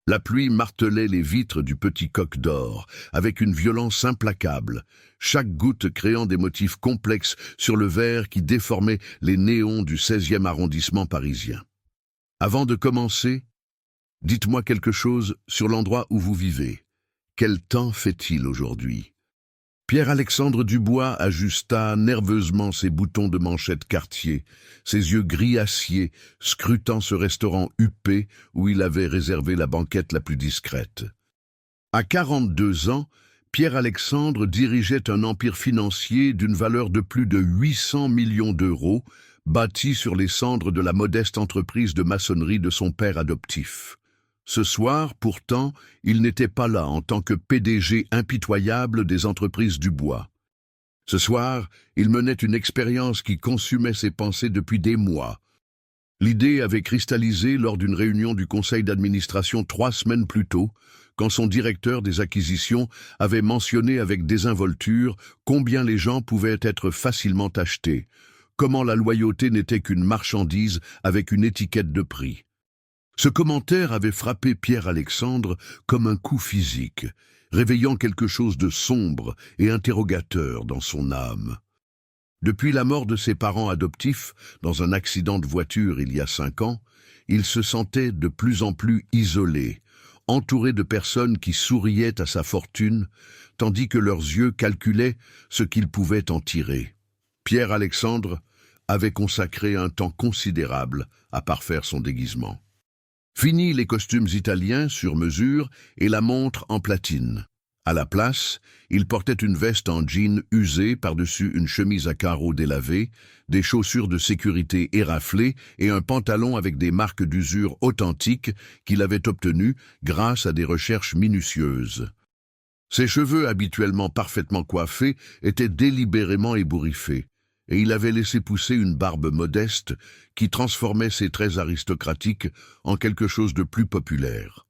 La pluie martelait les vitres du petit coq d'or, avec une violence implacable, chaque goutte créant des motifs complexes sur le verre qui déformait les néons du 16e arrondissement parisien. Avant de commencer, dites-moi quelque chose sur l'endroit où vous vivez. Quel temps fait-il aujourd'hui ? Pierre-Alexandre Dubois ajusta nerveusement ses boutons de manchette Cartier, ses yeux gris acier, scrutant ce restaurant huppé où il avait réservé la banquette la plus discrète. À 42 ans, Pierre-Alexandre dirigeait un empire financier d'une valeur de plus de 800 millions d'euros, bâti sur les cendres de la modeste entreprise de maçonnerie de son père adoptif. Ce soir, pourtant, il n'était pas là en tant que PDG impitoyable des entreprises Dubois. Ce soir, il menait une expérience qui consumait ses pensées depuis des mois. L'idée avait cristallisé lors d'une réunion du conseil d'administration 3 semaines plus tôt, quand son directeur des acquisitions avait mentionné avec désinvolture combien les gens pouvaient être facilement achetés, comment la loyauté n'était qu'une marchandise avec une étiquette de prix. Ce commentaire avait frappé Pierre-Alexandre comme un coup physique, réveillant quelque chose de sombre et interrogateur dans son âme. Depuis la mort de ses parents adoptifs, dans un accident de voiture il y a 5 ans, il se sentait de plus en plus isolé, entouré de personnes qui souriaient à sa fortune, tandis que leurs yeux calculaient ce qu'ils pouvaient en tirer. Pierre-Alexandre avait consacré un temps considérable à parfaire son déguisement. Fini les costumes italiens sur mesure et la montre en platine. À la place, il portait une veste en jean usée par-dessus une chemise à carreaux délavée, des chaussures de sécurité éraflées et un pantalon avec des marques d'usure authentiques qu'il avait obtenues grâce à des recherches minutieuses. Ses cheveux habituellement parfaitement coiffés étaient délibérément ébouriffés, et il avait laissé pousser une barbe modeste qui transformait ses traits aristocratiques en quelque chose de plus populaire.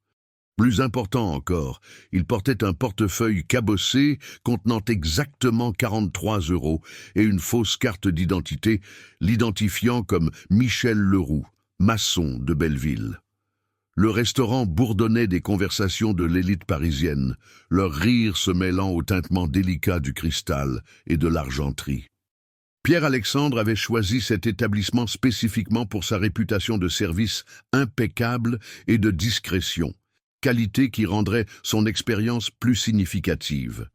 Plus important encore, il portait un portefeuille cabossé contenant exactement 43 € et une fausse carte d'identité l'identifiant comme Michel Leroux, maçon de Belleville. Le restaurant bourdonnait des conversations de l'élite parisienne, leur rire se mêlant au tintement délicat du cristal et de l'argenterie. Pierre-Alexandre avait choisi cet établissement spécifiquement pour sa réputation de service impeccable et de discrétion, qualité qui rendrait son expérience plus significative.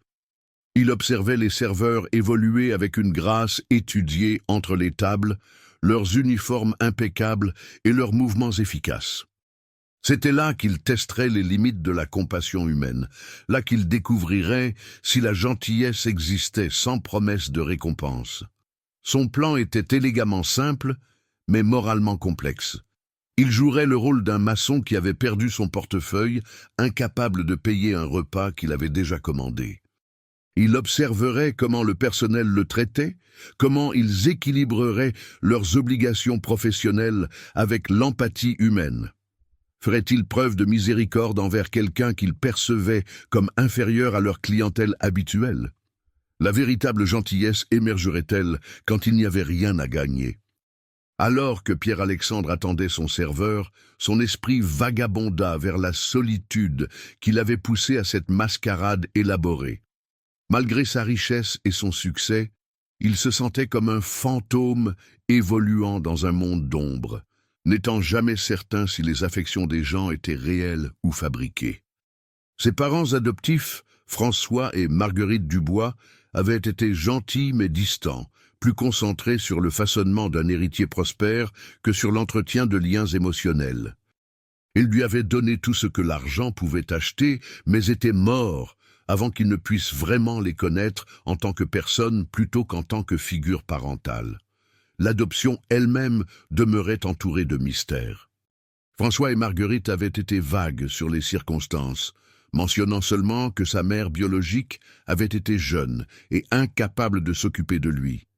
Il observait les serveurs évoluer avec une grâce étudiée entre les tables, leurs uniformes impeccables et leurs mouvements efficaces. C'était là qu'il testerait les limites de la compassion humaine, là qu'il découvrirait si la gentillesse existait sans promesse de récompense. Son plan était élégamment simple, mais moralement complexe. Il jouerait le rôle d'un maçon qui avait perdu son portefeuille, incapable de payer un repas qu'il avait déjà commandé. Il observerait comment le personnel le traitait, comment ils équilibreraient leurs obligations professionnelles avec l'empathie humaine. Ferait-il preuve de miséricorde envers quelqu'un qu'ils percevaient comme inférieur à leur clientèle habituelle ? La véritable gentillesse émergerait-elle quand il n'y avait rien à gagner? Alors que Pierre-Alexandre attendait son serveur, son esprit vagabonda vers la solitude qui l'avait poussé à cette mascarade élaborée. Malgré sa richesse et son succès, il se sentait comme un fantôme évoluant dans un monde d'ombre, n'étant jamais certain si les affections des gens étaient réelles ou fabriquées. Ses parents adoptifs, François et Marguerite Dubois, avaient été gentils mais distants, plus concentrés sur le façonnement d'un héritier prospère que sur l'entretien de liens émotionnels. Ils lui avaient donné tout ce que l'argent pouvait acheter, mais étaient morts avant qu'il ne puisse vraiment les connaître en tant que personne plutôt qu'en tant que figure parentale. L'adoption elle-même demeurait entourée de mystères. François et Marguerite avaient été vagues sur les circonstances, mentionnant seulement que sa mère biologique avait été jeune et incapable de s'occuper de lui.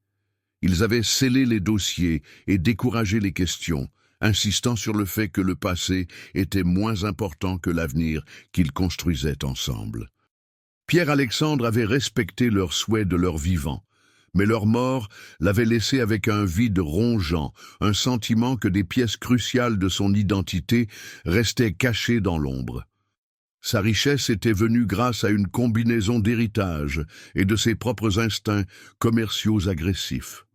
Ils avaient scellé les dossiers et découragé les questions, insistant sur le fait que le passé était moins important que l'avenir qu'ils construisaient ensemble. Pierre-Alexandre avait respecté leurs souhaits de leur vivant, mais leur mort l'avait laissé avec un vide rongeant, un sentiment que des pièces cruciales de son identité restaient cachées dans l'ombre. Sa richesse était venue grâce à une combinaison d'héritage et de ses propres instincts commerciaux agressifs.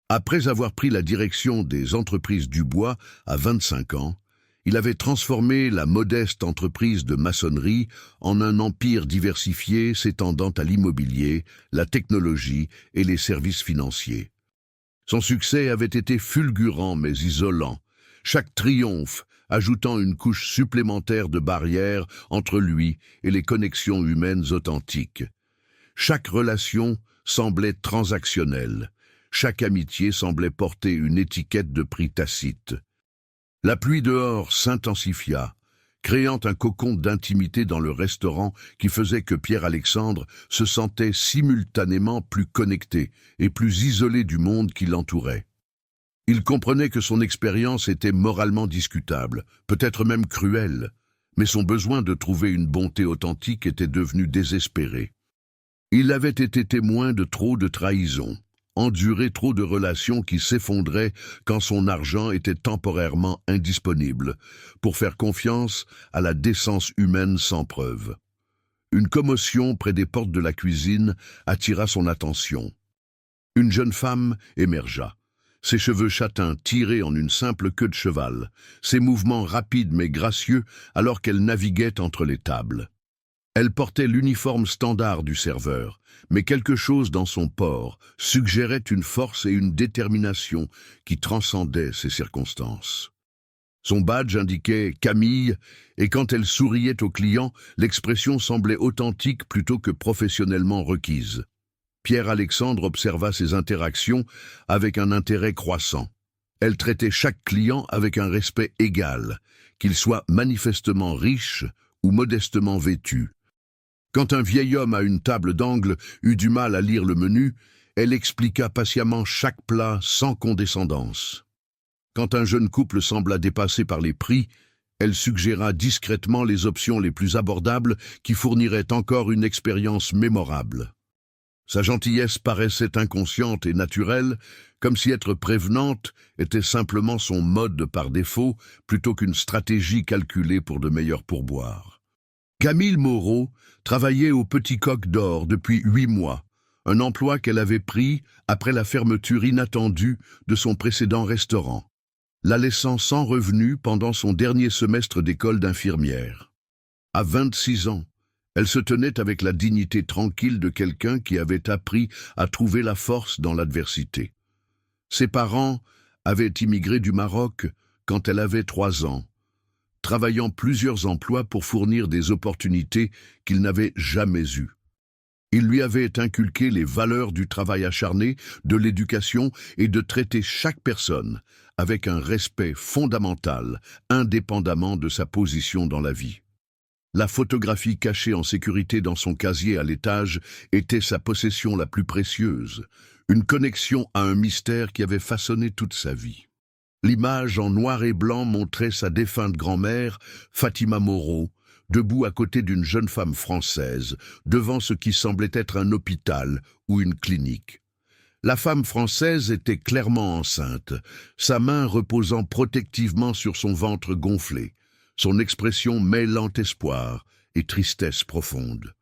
Après avoir pris la direction des entreprises Dubois à 25 ans, il avait transformé la modeste entreprise de maçonnerie en un empire diversifié s'étendant à l'immobilier, la technologie et les services financiers. Son succès avait été fulgurant mais isolant, chaque triomphe ajoutant une couche supplémentaire de barrières entre lui et les connexions humaines authentiques. Chaque relation semblait transactionnelle, chaque amitié semblait porter une étiquette de prix tacite. La pluie dehors s'intensifia, créant un cocon d'intimité dans le restaurant qui faisait que Pierre-Alexandre se sentait simultanément plus connecté et plus isolé du monde qui l'entourait. Il comprenait que son expérience était moralement discutable, peut-être même cruelle, mais son besoin de trouver une bonté authentique était devenu désespéré. Il avait été témoin de trop de trahisons, enduré trop de relations qui s'effondraient quand son argent était temporairement indisponible, pour faire confiance à la décence humaine sans preuve. Une commotion près des portes de la cuisine attira son attention. Une jeune femme émergea. Ses cheveux châtains tirés en une simple queue de cheval, ses mouvements rapides mais gracieux alors qu'elle naviguait entre les tables. Elle portait l'uniforme standard du serveur, mais quelque chose dans son port suggérait une force et une détermination qui transcendaient ces circonstances. Son badge indiquait « Camille » et quand elle souriait aux clients, l'expression semblait authentique plutôt que professionnellement requise. Pierre-Alexandre observa ses interactions avec un intérêt croissant. Elle traitait chaque client avec un respect égal, qu'il soit manifestement riche ou modestement vêtu. Quand un vieil homme à une table d'angle eut du mal à lire le menu, elle expliqua patiemment chaque plat sans condescendance. Quand un jeune couple sembla dépassé par les prix, elle suggéra discrètement les options les plus abordables qui fourniraient encore une expérience mémorable. Sa gentillesse paraissait inconsciente et naturelle, comme si être prévenante était simplement son mode par défaut, plutôt qu'une stratégie calculée pour de meilleurs pourboires. Camille Moreau travaillait au Petit Coq d'Or depuis 8 mois, un emploi qu'elle avait pris après la fermeture inattendue de son précédent restaurant, la laissant sans revenu pendant son dernier semestre d'école d'infirmière. À 26 ans, elle se tenait avec la dignité tranquille de quelqu'un qui avait appris à trouver la force dans l'adversité. Ses parents avaient immigré du Maroc quand elle avait 3 ans, travaillant plusieurs emplois pour fournir des opportunités qu'il n'avait jamais eues. Il lui avait inculqué les valeurs du travail acharné, de l'éducation et de traiter chaque personne avec un respect fondamental, indépendamment de sa position dans la vie. La photographie cachée en sécurité dans son casier à l'étage était sa possession la plus précieuse, une connexion à un mystère qui avait façonné toute sa vie. L'image en noir et blanc montrait sa défunte grand-mère, Fatima Moreau, debout à côté d'une jeune femme française, devant ce qui semblait être un hôpital ou une clinique. La femme française était clairement enceinte, sa main reposant protectivement sur son ventre gonflé, son expression mêlant espoir et tristesse profonde.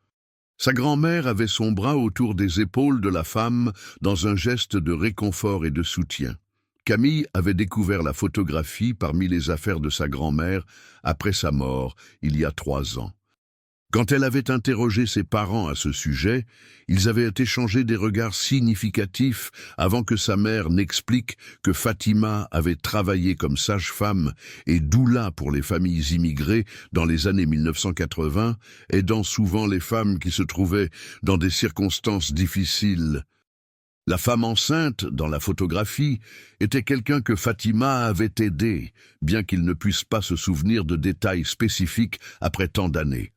Sa grand-mère avait son bras autour des épaules de la femme dans un geste de réconfort et de soutien. Camille avait découvert la photographie parmi les affaires de sa grand-mère après sa mort, il y a 3 ans. Quand elle avait interrogé ses parents à ce sujet, ils avaient échangé des regards significatifs avant que sa mère n'explique que Fatima avait travaillé comme sage-femme et doula pour les familles immigrées dans les années 1980, aidant souvent les femmes qui se trouvaient dans des circonstances difficiles. La femme enceinte, dans la photographie, était quelqu'un que Fatima avait aidé, bien qu'il ne puisse pas se souvenir de détails spécifiques après tant d'années.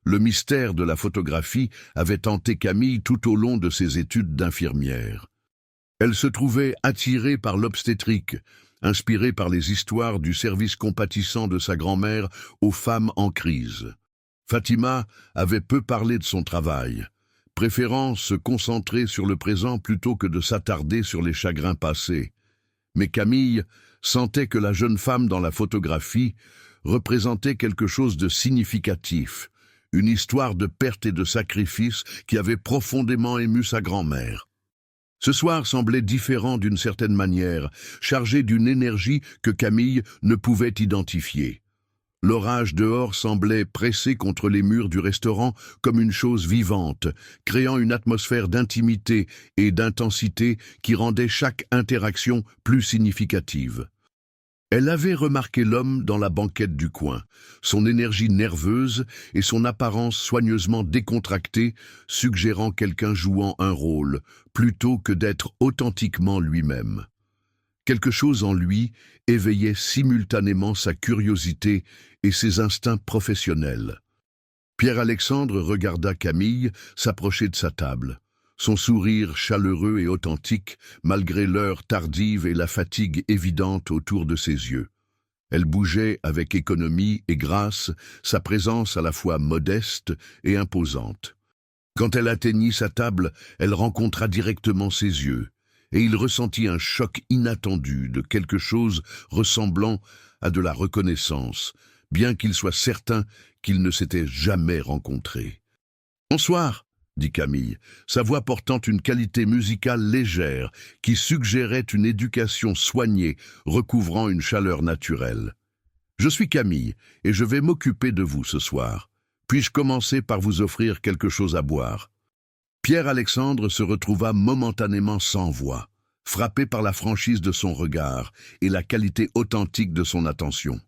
Le mystère de la photographie avait hanté Camille tout au long de ses études d'infirmière. Elle se trouvait attirée par l'obstétrique, inspirée par les histoires du service compatissant de sa grand-mère aux femmes en crise. Fatima avait peu parlé de son travail, préférant se concentrer sur le présent plutôt que de s'attarder sur les chagrins passés. Mais Camille sentait que la jeune femme dans la photographie représentait quelque chose de significatif, une histoire de perte et de sacrifice qui avait profondément ému sa grand-mère. Ce soir semblait différent d'une certaine manière, chargé d'une énergie que Camille ne pouvait identifier. L'orage dehors semblait presser contre les murs du restaurant comme une chose vivante, créant une atmosphère d'intimité et d'intensité qui rendait chaque interaction plus significative. Elle avait remarqué l'homme dans la banquette du coin, son énergie nerveuse et son apparence soigneusement décontractée, suggérant quelqu'un jouant un rôle, plutôt que d'être authentiquement lui-même. Quelque chose en lui éveillait simultanément sa curiosité et ses instincts professionnels. Pierre-Alexandre regarda Camille s'approcher de sa table. Son sourire chaleureux et authentique, malgré l'heure tardive et la fatigue évidente autour de ses yeux. Elle bougeait avec économie et grâce, sa présence à la fois modeste et imposante. Quand elle atteignit sa table, elle rencontra directement ses yeux, et il ressentit un choc inattendu de quelque chose ressemblant à de la reconnaissance, bien qu'il soit certain qu'ils ne s'étaient jamais rencontrés. « Bonsoir !» dit Camille, sa voix portant une qualité musicale légère qui suggérait une éducation soignée, recouvrant une chaleur naturelle. « Je suis Camille, et je vais m'occuper de vous ce soir. Puis-je commencer par vous offrir quelque chose à boire ?» Pierre-Alexandre se retrouva momentanément sans voix, frappé par la franchise de son regard et la qualité authentique de son attention.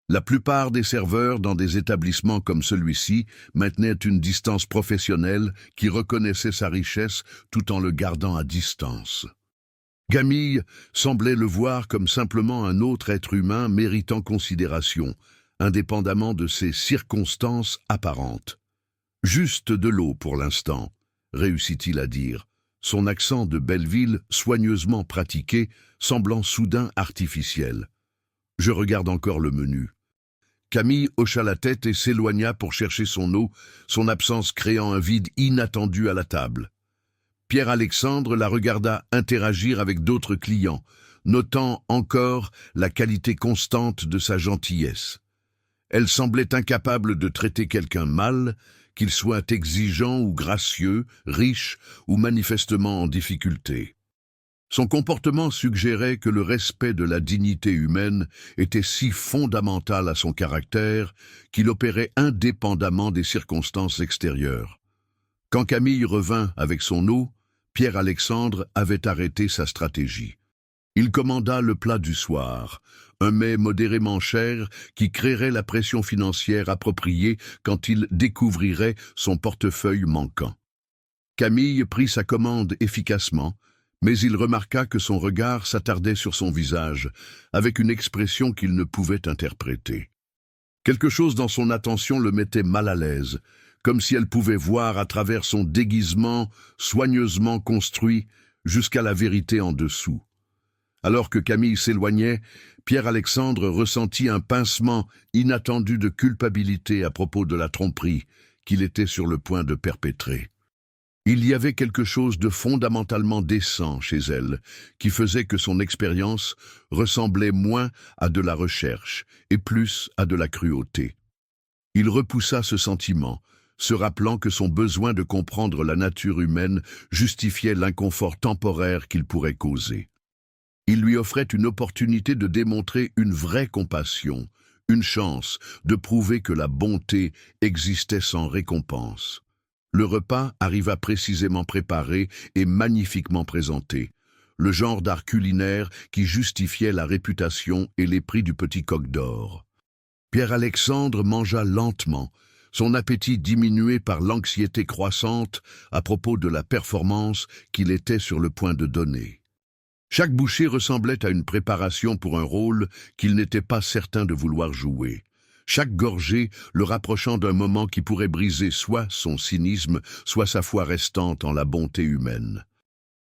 La plupart des serveurs dans des établissements comme celui-ci maintenaient une distance professionnelle qui reconnaissait sa richesse tout en le gardant à distance. Camille semblait le voir comme simplement un autre être humain méritant considération, indépendamment de ses circonstances apparentes. « Juste de l'eau pour l'instant », réussit-il à dire, son accent de Belleville soigneusement pratiqué, semblant soudain artificiel. « Je regarde encore le menu. » Camille hocha la tête et s'éloigna pour chercher son eau, son absence créant un vide inattendu à la table. Pierre-Alexandre la regarda interagir avec d'autres clients, notant encore la qualité constante de sa gentillesse. Elle semblait incapable de traiter quelqu'un mal, qu'il soit exigeant ou gracieux, riche ou manifestement en difficulté. Son comportement suggérait que le respect de la dignité humaine était si fondamental à son caractère qu'il opérait indépendamment des circonstances extérieures. Quand Camille revint avec son eau, Pierre-Alexandre avait arrêté sa stratégie. Il commanda le plat du soir, un mets modérément cher qui créerait la pression financière appropriée quand il découvrirait son portefeuille manquant. Camille prit sa commande efficacement, mais il remarqua que son regard s'attardait sur son visage, avec une expression qu'il ne pouvait interpréter. Quelque chose dans son attention le mettait mal à l'aise, comme si elle pouvait voir à travers son déguisement soigneusement construit jusqu'à la vérité en dessous. Alors que Camille s'éloignait, Pierre-Alexandre ressentit un pincement inattendu de culpabilité à propos de la tromperie qu'il était sur le point de perpétrer. Il y avait quelque chose de fondamentalement décent chez elle, qui faisait que son expérience ressemblait moins à de la recherche et plus à de la cruauté. Il repoussa ce sentiment, se rappelant que son besoin de comprendre la nature humaine justifiait l'inconfort temporaire qu'il pourrait causer. Il lui offrait une opportunité de démontrer une vraie compassion, une chance de prouver que la bonté existait sans récompense. Le repas arriva précisément préparé et magnifiquement présenté, le genre d'art culinaire qui justifiait la réputation et les prix du petit coq d'or. Pierre-Alexandre mangea lentement, son appétit diminué par l'anxiété croissante à propos de la performance qu'il était sur le point de donner. Chaque bouchée ressemblait à une préparation pour un rôle qu'il n'était pas certain de vouloir jouer. Chaque gorgée le rapprochant d'un moment qui pourrait briser soit son cynisme, soit sa foi restante en la bonté humaine.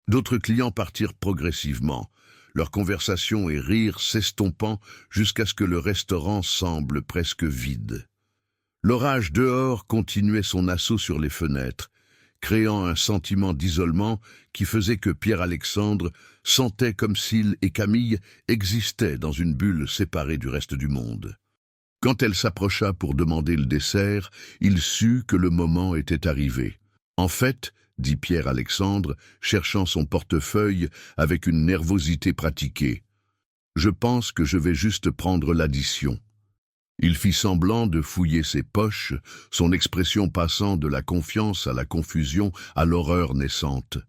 D'autres clients partirent progressivement, leurs conversations et rires s'estompant jusqu'à ce que le restaurant semble presque vide. L'orage dehors continuait son assaut sur les fenêtres, créant un sentiment d'isolement qui faisait que Pierre-Alexandre sentait comme s'il et Camille existaient dans une bulle séparée du reste du monde. Quand elle s'approcha pour demander le dessert, il sut que le moment était arrivé. « En fait, » dit Pierre-Alexandre, cherchant son portefeuille avec une nervosité pratiquée, « je pense que je vais juste prendre l'addition. » Il fit semblant de fouiller ses poches, son expression passant de la confiance à la confusion, à l'horreur naissante.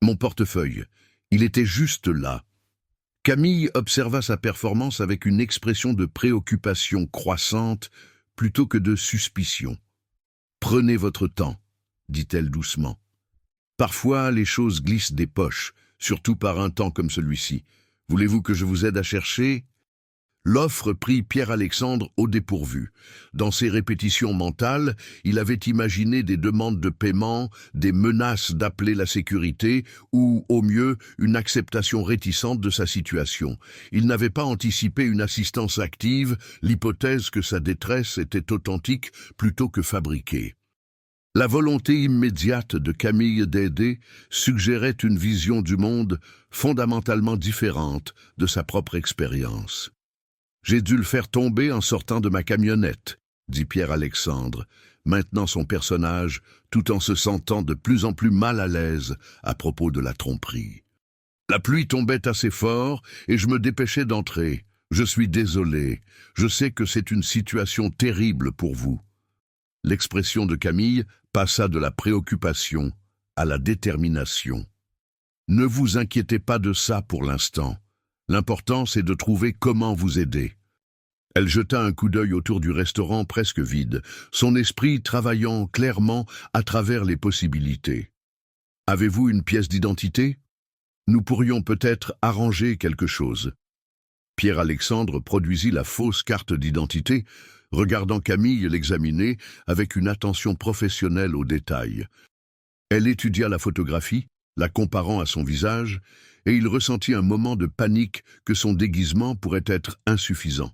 Mon portefeuille, il était juste là. » Camille observa sa performance avec une expression de préoccupation croissante plutôt que de suspicion. « Prenez votre temps, » dit-elle doucement. « Parfois, les choses glissent des poches, surtout par un temps comme celui-ci. Voulez-vous que je vous aide à chercher ?» L'offre prit Pierre-Alexandre au dépourvu. Dans ses répétitions mentales, il avait imaginé des demandes de paiement, des menaces d'appeler la sécurité ou, au mieux, une acceptation réticente de sa situation. Il n'avait pas anticipé une assistance active, l'hypothèse que sa détresse était authentique plutôt que fabriquée. La volonté immédiate de Camille d'aider suggérait une vision du monde fondamentalement différente de sa propre expérience. « J'ai dû le faire tomber en sortant de ma camionnette, » dit Pierre-Alexandre, maintenant son personnage, tout en se sentant de plus en plus mal à l'aise à propos de la tromperie. « La pluie tombait assez fort et je me dépêchais d'entrer. Je suis désolé, je sais que c'est une situation terrible pour vous. » L'expression de Camille passa de la préoccupation à la détermination. « Ne vous inquiétez pas de ça pour l'instant. L'important, c'est de trouver comment vous aider. » Elle jeta un coup d'œil autour du restaurant presque vide, son esprit travaillant clairement à travers les possibilités. « Avez-vous une pièce d'identité ? Nous pourrions peut-être arranger quelque chose. » Pierre-Alexandre produisit la fausse carte d'identité, regardant Camille l'examiner avec une attention professionnelle aux détails. Elle étudia la photographie, la comparant à son visage, et il ressentit un moment de panique que son déguisement pourrait être insuffisant.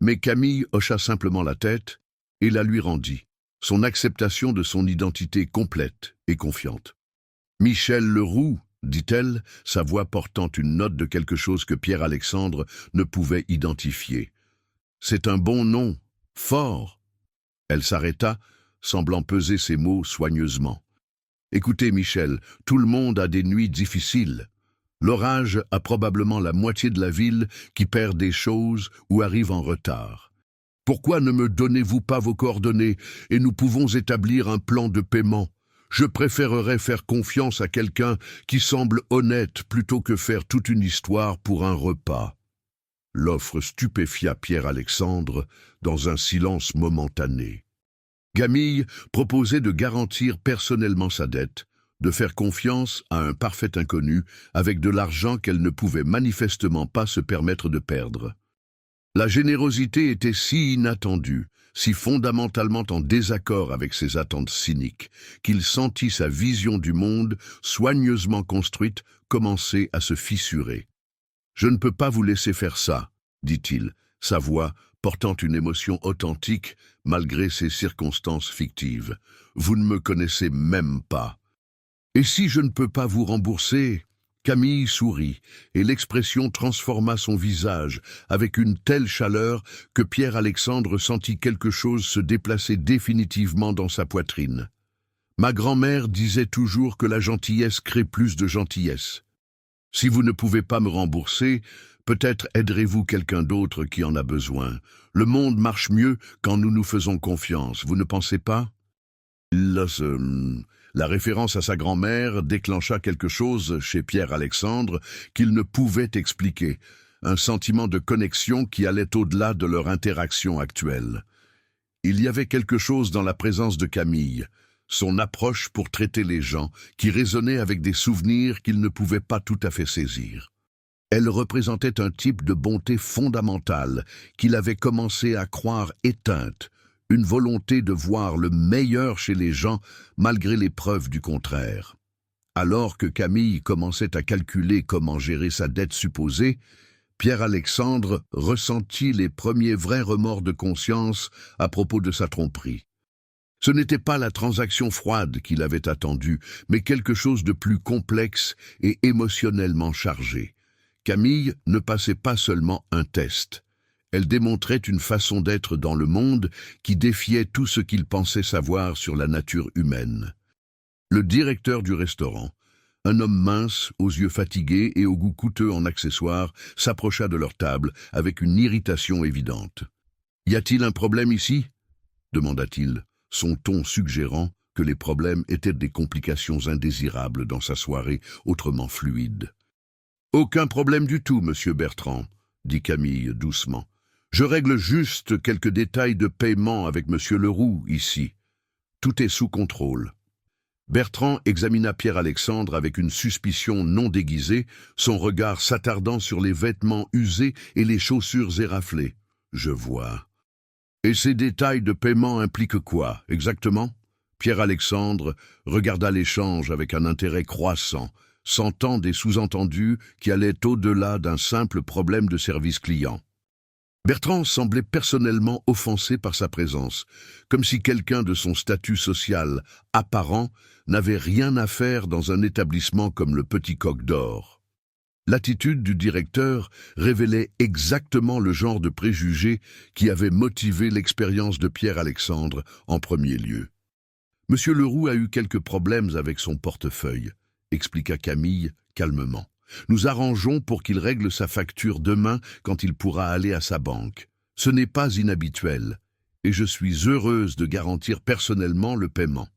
Mais Camille hocha simplement la tête et la lui rendit, son acceptation de son identité complète et confiante. « Michel Leroux, » dit-elle, sa voix portant une note de quelque chose que Pierre-Alexandre ne pouvait identifier. « C'est un bon nom, fort. » Elle s'arrêta, semblant peser ses mots soigneusement. « Écoutez, Michel, tout le monde a des nuits difficiles. L'orage a probablement la moitié de la ville qui perd des choses ou arrive en retard. Pourquoi ne me donnez-vous pas vos coordonnées et nous pouvons établir un plan de paiement? Je préférerais faire confiance à quelqu'un qui semble honnête plutôt que faire toute une histoire pour un repas. » L'offre stupéfia Pierre-Alexandre dans un silence momentané. Camille proposait de garantir personnellement sa dette, de faire confiance à un parfait inconnu avec de l'argent qu'elle ne pouvait manifestement pas se permettre de perdre. La générosité était si inattendue, si fondamentalement en désaccord avec ses attentes cyniques, qu'il sentit sa vision du monde, soigneusement construite, commencer à se fissurer. « Je ne peux pas vous laisser faire ça, » dit-il, sa voix portant une émotion authentique malgré ces circonstances fictives. « Vous ne me connaissez même pas. » « Et si je ne peux pas vous rembourser ?» Camille sourit, et l'expression transforma son visage avec une telle chaleur que Pierre-Alexandre sentit quelque chose se déplacer définitivement dans sa poitrine. « Ma grand-mère disait toujours que la gentillesse crée plus de gentillesse. Si vous ne pouvez pas me rembourser, peut-être aiderez-vous quelqu'un d'autre qui en a besoin. Le monde marche mieux quand nous nous faisons confiance, vous ne pensez pas ?» La référence à sa grand-mère déclencha quelque chose chez Pierre-Alexandre qu'il ne pouvait expliquer, un sentiment de connexion qui allait au-delà de leur interaction actuelle. Il y avait quelque chose dans la présence de Camille, son approche pour traiter les gens, qui résonnait avec des souvenirs qu'il ne pouvait pas tout à fait saisir. Elle représentait un type de bonté fondamentale qu'il avait commencé à croire éteinte, une volonté de voir le meilleur chez les gens malgré les preuves du contraire. Alors que Camille commençait à calculer comment gérer sa dette supposée, Pierre-Alexandre ressentit les premiers vrais remords de conscience à propos de sa tromperie. Ce n'était pas la transaction froide qu'il avait attendue, mais quelque chose de plus complexe et émotionnellement chargé. Camille ne passait pas seulement un test. Elle démontrait une façon d'être dans le monde qui défiait tout ce qu'il pensait savoir sur la nature humaine. Le directeur du restaurant, un homme mince, aux yeux fatigués et au goût coûteux en accessoires, s'approcha de leur table avec une irritation évidente. « Y a-t-il un problème ici ?» demanda-t-il, son ton suggérant que les problèmes étaient des complications indésirables dans sa soirée autrement fluide. « Aucun problème du tout, monsieur Bertrand, » dit Camille doucement. « Je règle juste quelques détails de paiement avec monsieur Leroux ici. Tout est sous contrôle. » Bertrand examina Pierre-Alexandre avec une suspicion non déguisée, son regard s'attardant sur les vêtements usés et les chaussures éraflées. « Je vois. Et ces détails de paiement impliquent quoi, exactement ?» Pierre-Alexandre regarda l'échange avec un intérêt croissant, sentant des sous-entendus qui allaient au-delà d'un simple problème de service client. Bertrand semblait personnellement offensé par sa présence, comme si quelqu'un de son statut social apparent n'avait rien à faire dans un établissement comme le Petit Coq d'Or. L'attitude du directeur révélait exactement le genre de préjugés qui avait motivé l'expérience de Pierre-Alexandre en premier lieu. « Monsieur Leroux a eu quelques problèmes avec son portefeuille », expliqua Camille calmement. « Nous arrangeons pour qu'il règle sa facture demain quand il pourra aller à sa banque. Ce n'est pas inhabituel, et je suis heureuse de garantir personnellement le paiement. »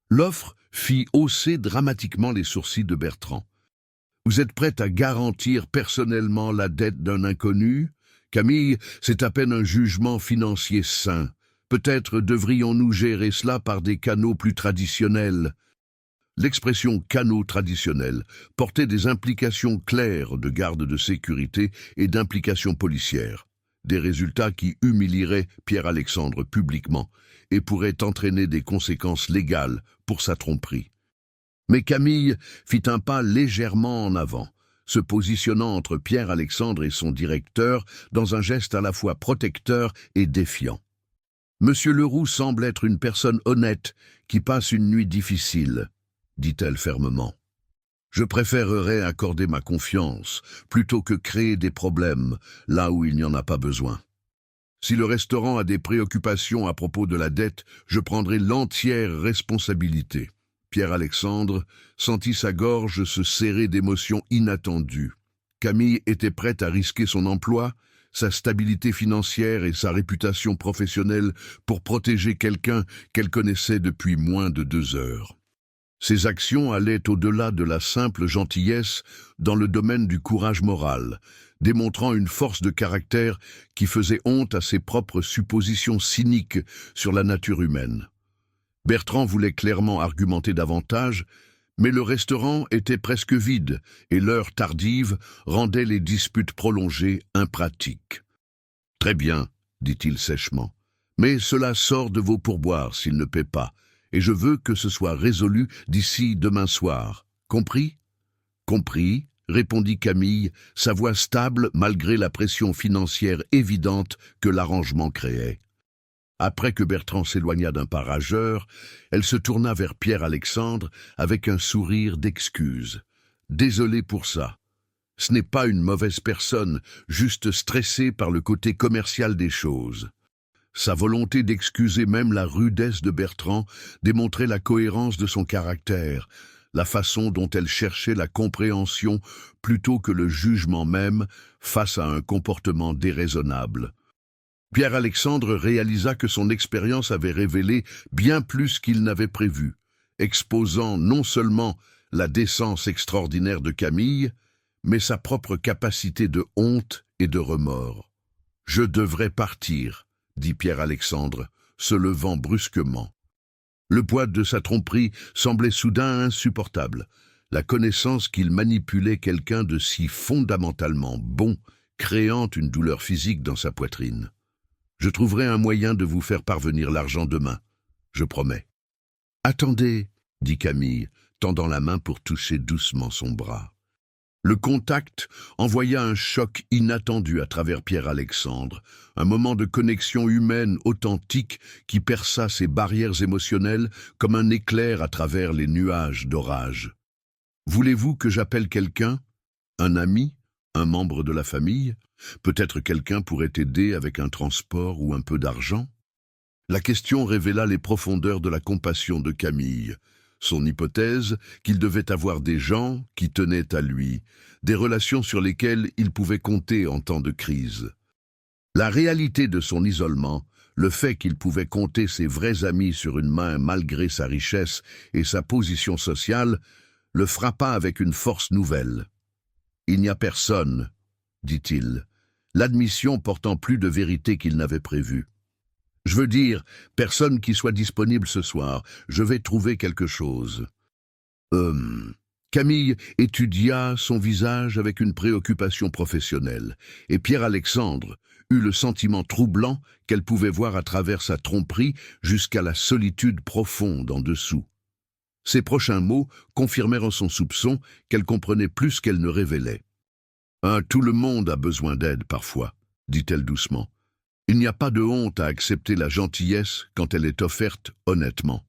L'offre fit hausser dramatiquement les sourcils de Bertrand. « Vous êtes prête à garantir personnellement la dette d'un inconnu ? Camille, c'est à peine un jugement financier sain. Peut-être devrions-nous gérer cela par des canaux plus traditionnels. » L'expression « canaux traditionnels » portait des implications claires de garde de sécurité et d'implications policières, des résultats qui humilieraient Pierre-Alexandre publiquement et pourraient entraîner des conséquences légales pour sa tromperie. Mais Camille fit un pas légèrement en avant, se positionnant entre Pierre-Alexandre et son directeur dans un geste à la fois protecteur et défiant. « Monsieur Leroux semble être une personne honnête qui passe une nuit difficile, » dit-elle fermement. « Je préférerais accorder ma confiance plutôt que créer des problèmes là où il n'y en a pas besoin. Si le restaurant a des préoccupations à propos de la dette, je prendrai l'entière responsabilité. » Pierre-Alexandre sentit sa gorge se serrer d'émotions inattendues. Camille était prête à risquer son emploi, sa stabilité financière et sa réputation professionnelle pour protéger quelqu'un qu'elle connaissait depuis moins de 2 heures. Ses actions allaient au-delà de la simple gentillesse dans le domaine du courage moral, démontrant une force de caractère qui faisait honte à ses propres suppositions cyniques sur la nature humaine. Bertrand voulait clairement argumenter davantage, mais le restaurant était presque vide et l'heure tardive rendait les disputes prolongées impratiques. « Très bien, » dit-il sèchement, « mais cela sort de vos pourboires s'il ne paie pas, et je veux que ce soit résolu d'ici demain soir. Compris ?»« Compris », répondit Camille, sa voix stable malgré la pression financière évidente que l'arrangement créait. Après que Bertrand s'éloigna d'un pas rageur, elle se tourna vers Pierre-Alexandre avec un sourire d'excuse. « Désolé pour ça. Ce n'est pas une mauvaise personne, juste stressée par le côté commercial des choses. » Sa volonté d'excuser même la rudesse de Bertrand démontrait la cohérence de son caractère, la façon dont elle cherchait la compréhension plutôt que le jugement même face à un comportement déraisonnable. Pierre-Alexandre réalisa que son expérience avait révélé bien plus qu'il n'avait prévu, exposant non seulement la décence extraordinaire de Camille, mais sa propre capacité de honte et de remords. « Je devrais partir », dit Pierre-Alexandre, se levant brusquement. Le poids de sa tromperie semblait soudain insupportable. La connaissance qu'il manipulait quelqu'un de si fondamentalement bon, créant une douleur physique dans sa poitrine. « Je trouverai un moyen de vous faire parvenir l'argent demain, je promets. »« Attendez, » dit Camille, tendant la main pour toucher doucement son bras. Le contact envoya un choc inattendu à travers Pierre-Alexandre, un moment de connexion humaine authentique qui perça ses barrières émotionnelles comme un éclair à travers les nuages d'orage. « Voulez-vous que j'appelle quelqu'un? Un ami? Un membre de la famille ?» Peut-être quelqu'un pourrait aider avec un transport ou un peu d'argent? La question révéla les profondeurs de la compassion de Camille. Son hypothèse, qu'il devait avoir des gens qui tenaient à lui, des relations sur lesquelles il pouvait compter en temps de crise. La réalité de son isolement, le fait qu'il pouvait compter ses vrais amis sur une main malgré sa richesse et sa position sociale, le frappa avec une force nouvelle. « Il n'y a personne », dit-il, l'admission portant plus de vérité qu'il n'avait prévu. « Je veux dire, personne qui soit disponible ce soir, je vais trouver quelque chose. » Camille étudia son visage avec une préoccupation professionnelle, et Pierre-Alexandre eut le sentiment troublant qu'elle pouvait voir à travers sa tromperie jusqu'à la solitude profonde en dessous. Ses prochains mots confirmèrent son soupçon qu'elle comprenait plus qu'elle ne révélait. « Tout le monde a besoin d'aide parfois, » dit-elle doucement. « Il n'y a pas de honte à accepter la gentillesse quand elle est offerte honnêtement. »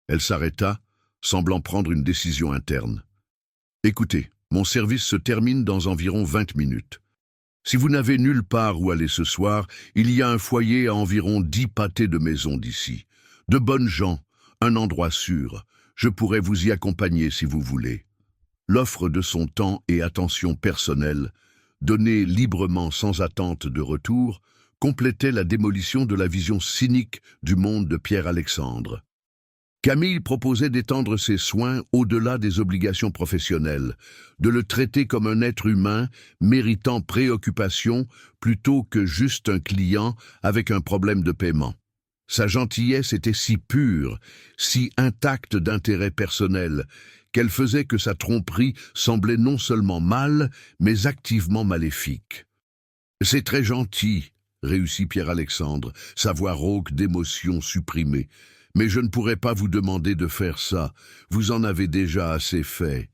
Elle s'arrêta, semblant prendre une décision interne. « Écoutez, mon service se termine dans environ 20 minutes. Si vous n'avez nulle part où aller ce soir, il y a un foyer à environ 10 pâtés de maison d'ici. De bonnes gens, un endroit sûr. Je pourrais vous y accompagner si vous voulez. » L'offre de son temps et attention personnelle, donnée librement sans attente de retour, complétait la démolition de la vision cynique du monde de Pierre-Alexandre. Camille proposait d'étendre ses soins au-delà des obligations professionnelles, de le traiter comme un être humain méritant préoccupation plutôt que juste un client avec un problème de paiement. Sa gentillesse était si pure, si intacte d'intérêt personnel, qu'elle faisait que sa tromperie semblait non seulement mâle, mais activement maléfique. « C'est très gentil », réussit Pierre-Alexandre, sa voix rauque d'émotion supprimée. « Mais je ne pourrais pas vous demander de faire ça, vous en avez déjà assez fait. »«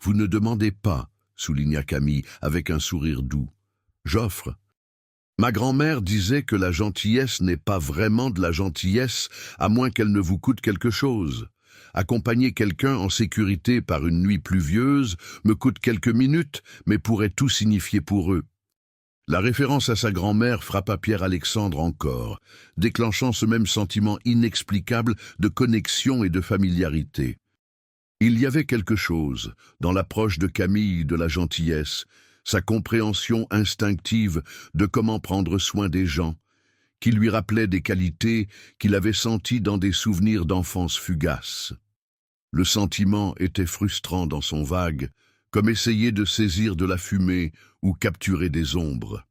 Vous ne demandez pas, » souligna Camille avec un sourire doux. « J'offre. » Ma grand-mère disait que la gentillesse n'est pas vraiment de la gentillesse à moins qu'elle ne vous coûte quelque chose. Accompagner quelqu'un en sécurité par une nuit pluvieuse me coûte quelques minutes, mais pourrait tout signifier pour eux. La référence à sa grand-mère frappa Pierre-Alexandre encore, déclenchant ce même sentiment inexplicable de connexion et de familiarité. Il y avait quelque chose dans l'approche de Camille de la gentillesse, sa compréhension instinctive de comment prendre soin des gens, qui lui rappelait des qualités qu'il avait senties dans des souvenirs d'enfance fugaces. Le sentiment était frustrant dans son vague, comme essayer de saisir de la fumée ou capturer des ombres.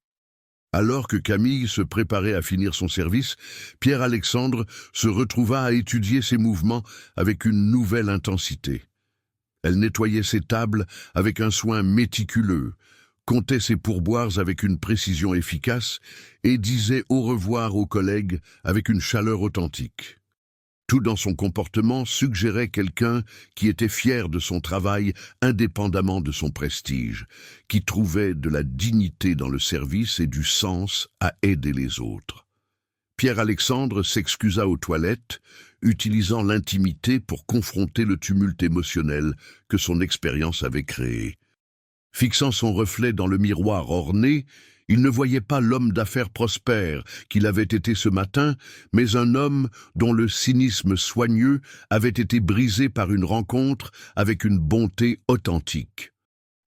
Alors que Camille se préparait à finir son service, Pierre-Alexandre se retrouva à étudier ses mouvements avec une nouvelle intensité. Elle nettoyait ses tables avec un soin méticuleux, comptait ses pourboires avec une précision efficace et disait au revoir aux collègues avec une chaleur authentique. Tout dans son comportement suggérait quelqu'un qui était fier de son travail indépendamment de son prestige, qui trouvait de la dignité dans le service et du sens à aider les autres. Pierre-Alexandre s'excusa aux toilettes, utilisant l'intimité pour confronter le tumulte émotionnel que son expérience avait créé. Fixant son reflet dans le miroir orné, il ne voyait pas l'homme d'affaires prospère qu'il avait été ce matin, mais un homme dont le cynisme soigneux avait été brisé par une rencontre avec une bonté authentique.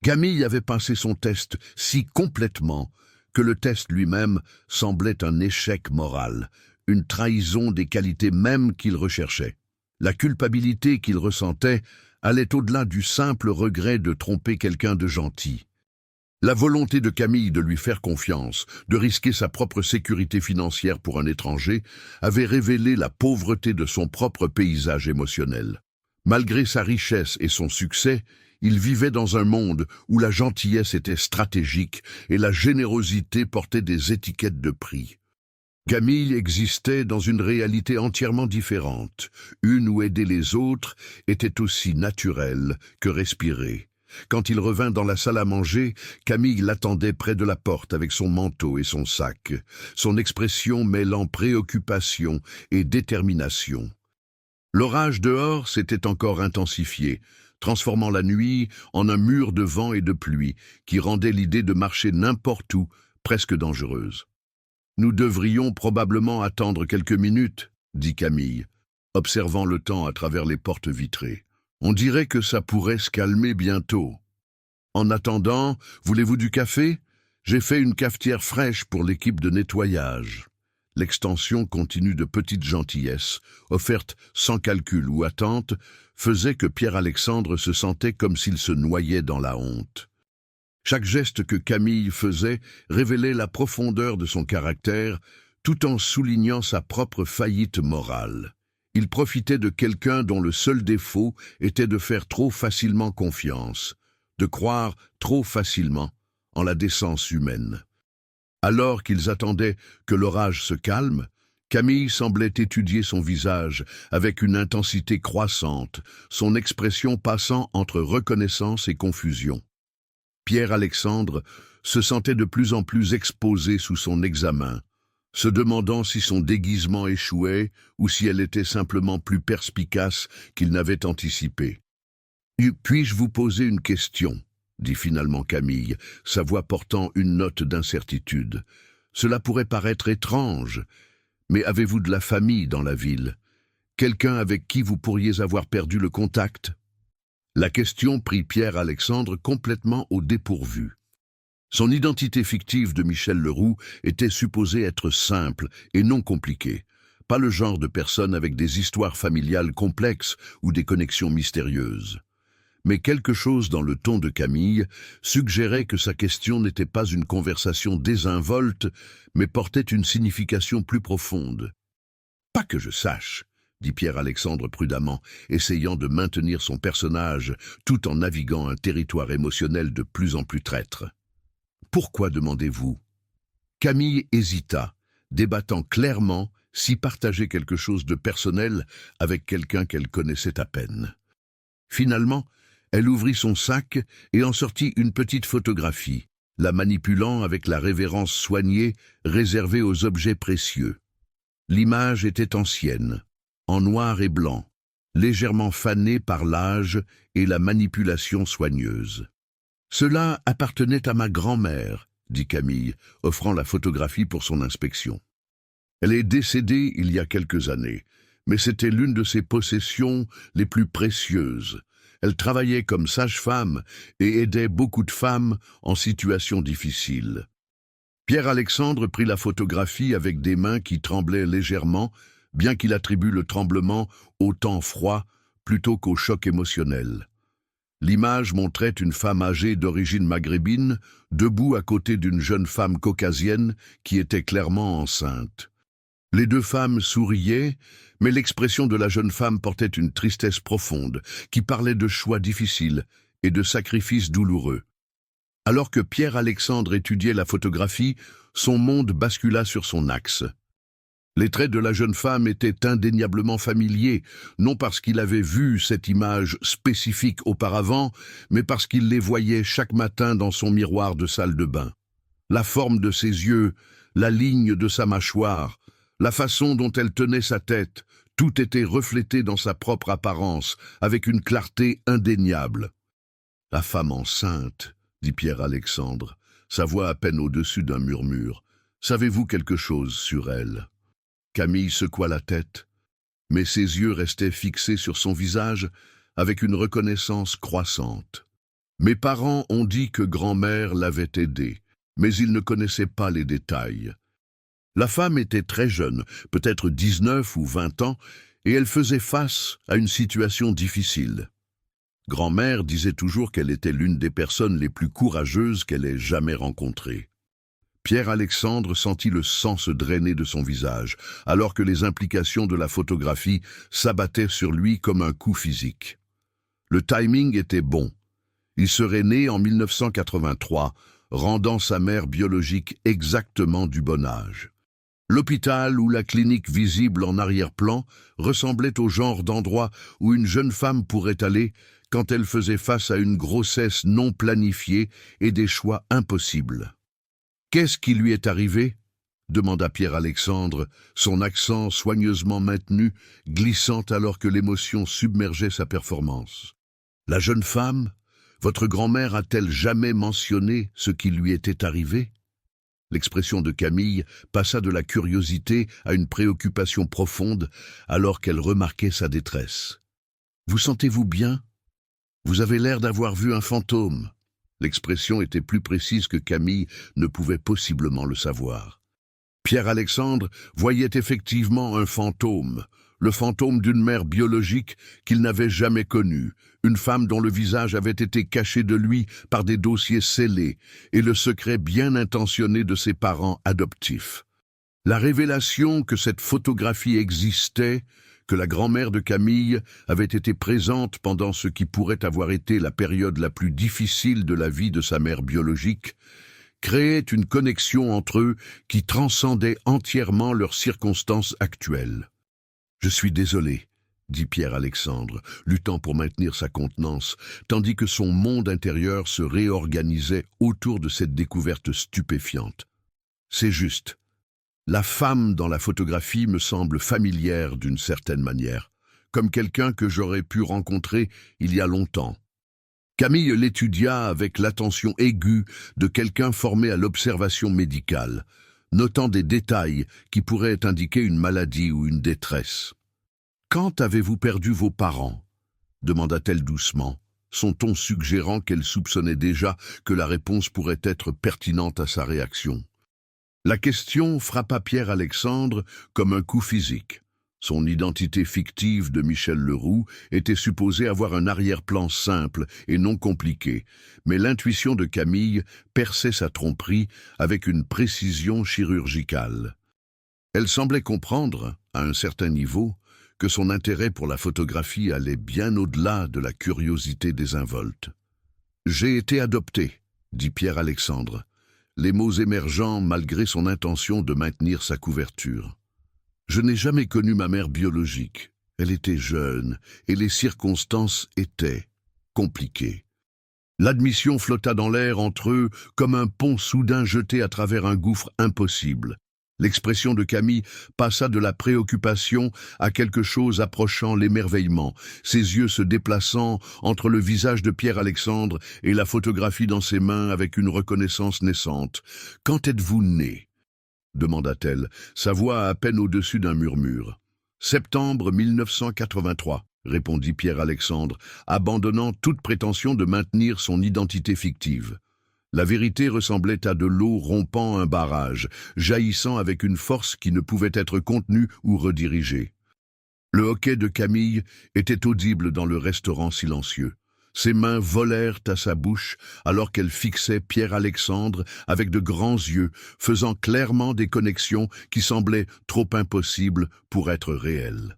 Camille avait passé son test si complètement que le test lui-même semblait un échec moral, une trahison des qualités mêmes qu'il recherchait. La culpabilité qu'il ressentait allait au-delà du simple regret de tromper quelqu'un de gentil. La volonté de Camille de lui faire confiance, de risquer sa propre sécurité financière pour un étranger, avait révélé la pauvreté de son propre paysage émotionnel. Malgré sa richesse et son succès, il vivait dans un monde où la gentillesse était stratégique et la générosité portait des étiquettes de prix. Camille existait dans une réalité entièrement différente, une où aider les autres était aussi naturel que respirer. Quand il revint dans la salle à manger, Camille l'attendait près de la porte avec son manteau et son sac, son expression mêlant préoccupation et détermination. L'orage dehors s'était encore intensifié, transformant la nuit en un mur de vent et de pluie qui rendait l'idée de marcher n'importe où presque dangereuse. « Nous devrions probablement attendre quelques minutes, » dit Camille, observant le temps à travers les portes vitrées. « On dirait que ça pourrait se calmer bientôt. En attendant, voulez-vous du café? J'ai fait une cafetière fraîche pour l'équipe de nettoyage. » L'extension continue de petites gentillesses, offertes sans calcul ou attente, faisait que Pierre-Alexandre se sentait comme s'il se noyait dans la honte. Chaque geste que Camille faisait révélait la profondeur de son caractère, tout en soulignant sa propre faillite morale. Il profitait de quelqu'un dont le seul défaut était de faire trop facilement confiance, de croire trop facilement en la décence humaine. Alors qu'ils attendaient que l'orage se calme, Camille semblait étudier son visage avec une intensité croissante, son expression passant entre reconnaissance et confusion. Pierre-Alexandre se sentait de plus en plus exposé sous son examen, se demandant si son déguisement échouait ou si elle était simplement plus perspicace qu'il n'avait anticipé. « Puis-je vous poser une question ?» dit finalement Camille, sa voix portant une note d'incertitude. « Cela pourrait paraître étrange, mais avez-vous de la famille dans la ville? Quelqu'un avec qui vous pourriez avoir perdu le contact ?» La question prit Pierre-Alexandre complètement au dépourvu. Son identité fictive de Michel Leroux était supposée être simple et non compliquée, pas le genre de personne avec des histoires familiales complexes ou des connexions mystérieuses. Mais quelque chose dans le ton de Camille suggérait que sa question n'était pas une conversation désinvolte, mais portait une signification plus profonde. « Pas que je sache », dit Pierre-Alexandre prudemment, essayant de maintenir son personnage tout en naviguant un territoire émotionnel de plus en plus traître. « Pourquoi demandez-vous » Camille hésita, débattant clairement si partager quelque chose de personnel avec quelqu'un qu'elle connaissait à peine. Finalement, elle ouvrit son sac et en sortit une petite photographie, la manipulant avec la révérence soignée réservée aux objets précieux. L'image était ancienne, en noir et blanc, légèrement fanée par l'âge et la manipulation soigneuse. « Cela appartenait à ma grand-mère, » dit Camille, offrant la photographie pour son inspection. « Elle est décédée il y a quelques années, mais c'était l'une de ses possessions les plus précieuses. Elle travaillait comme sage-femme et aidait beaucoup de femmes en situation difficile. » Pierre-Alexandre prit la photographie avec des mains qui tremblaient légèrement, bien qu'il attribue le tremblement au temps froid plutôt qu'au choc émotionnel. L'image montrait une femme âgée d'origine maghrébine, debout à côté d'une jeune femme caucasienne qui était clairement enceinte. Les deux femmes souriaient, mais l'expression de la jeune femme portait une tristesse profonde, qui parlait de choix difficiles et de sacrifices douloureux. Alors que Pierre-Alexandre étudiait la photographie, son monde bascula sur son axe. Les traits de la jeune femme étaient indéniablement familiers, non parce qu'il avait vu cette image spécifique auparavant, mais parce qu'il les voyait chaque matin dans son miroir de salle de bain. La forme de ses yeux, la ligne de sa mâchoire, la façon dont elle tenait sa tête, tout était reflété dans sa propre apparence, avec une clarté indéniable. « La femme enceinte », dit Pierre-Alexandre, sa voix à peine au-dessus d'un murmure. « Savez-vous quelque chose sur elle ?» Camille secoua la tête, mais ses yeux restaient fixés sur son visage avec une reconnaissance croissante. « Mes parents ont dit que grand-mère l'avait aidée, mais ils ne connaissaient pas les détails. La femme était très jeune, peut-être 19 ou 20 ans, et elle faisait face à une situation difficile. Grand-mère disait toujours qu'elle était l'une des personnes les plus courageuses qu'elle ait jamais rencontrées. » Pierre-Alexandre sentit le sang se drainer de son visage, alors que les implications de la photographie s'abattaient sur lui comme un coup physique. Le timing était bon. Il serait né en 1983, rendant sa mère biologique exactement du bon âge. L'hôpital ou la clinique visible en arrière-plan ressemblait au genre d'endroit où une jeune femme pourrait aller quand elle faisait face à une grossesse non planifiée et des choix impossibles. « Qu'est-ce qui lui est arrivé ?» demanda Pierre-Alexandre, son accent soigneusement maintenu, glissant alors que l'émotion submergeait sa performance. La jeune femme, votre grand-mère a-t-elle jamais mentionné ce qui lui était arrivé? L'expression de Camille passa de la curiosité à une préoccupation profonde alors qu'elle remarquait sa détresse. « Vous sentez-vous bien? Vous avez l'air d'avoir vu un fantôme. » L'expression était plus précise que Camille ne pouvait possiblement le savoir. Pierre-Alexandre voyait effectivement un fantôme, le fantôme d'une mère biologique qu'il n'avait jamais connue, une femme dont le visage avait été caché de lui par des dossiers scellés et le secret bien intentionné de ses parents adoptifs. La révélation que cette photographie existait, que la grand-mère de Camille avait été présente pendant ce qui pourrait avoir été la période la plus difficile de la vie de sa mère biologique, créait une connexion entre eux qui transcendait entièrement leurs circonstances actuelles. « Je suis désolé, » dit Pierre-Alexandre, luttant pour maintenir sa contenance, tandis que son monde intérieur se réorganisait autour de cette découverte stupéfiante. « C'est juste. La femme dans la photographie me semble familière d'une certaine manière, comme quelqu'un que j'aurais pu rencontrer il y a longtemps. » Camille l'étudia avec l'attention aiguë de quelqu'un formé à l'observation médicale, notant des détails qui pourraient indiquer une maladie ou une détresse. « Quand avez-vous perdu vos parents ?» demanda-t-elle doucement, son ton suggérant qu'elle soupçonnait déjà que la réponse pourrait être pertinente à sa réaction. La question frappa Pierre-Alexandre comme un coup physique. Son identité fictive de Michel Leroux était supposée avoir un arrière-plan simple et non compliqué, mais l'intuition de Camille perçait sa tromperie avec une précision chirurgicale. Elle semblait comprendre, à un certain niveau, que son intérêt pour la photographie allait bien au-delà de la curiosité désinvolte. « J'ai été adopté, » dit Pierre-Alexandre, les mots émergeant malgré son intention de maintenir sa couverture. « Je n'ai jamais connu ma mère biologique. Elle était jeune et les circonstances étaient compliquées. » L'admission flotta dans l'air entre eux comme un pont soudain jeté à travers un gouffre impossible. L'expression de Camille passa de la préoccupation à quelque chose approchant l'émerveillement, ses yeux se déplaçant entre le visage de Pierre-Alexandre et la photographie dans ses mains avec une reconnaissance naissante. « Quand êtes-vous né ?» demanda-t-elle, sa voix à peine au-dessus d'un murmure. « Septembre 1983, répondit Pierre-Alexandre, abandonnant toute prétention de maintenir son identité fictive. La vérité ressemblait à de l'eau rompant un barrage, jaillissant avec une force qui ne pouvait être contenue ou redirigée. Le hoquet de Camille était audible dans le restaurant silencieux. Ses mains volèrent à sa bouche alors qu'elle fixait Pierre-Alexandre avec de grands yeux, faisant clairement des connexions qui semblaient trop impossibles pour être réelles.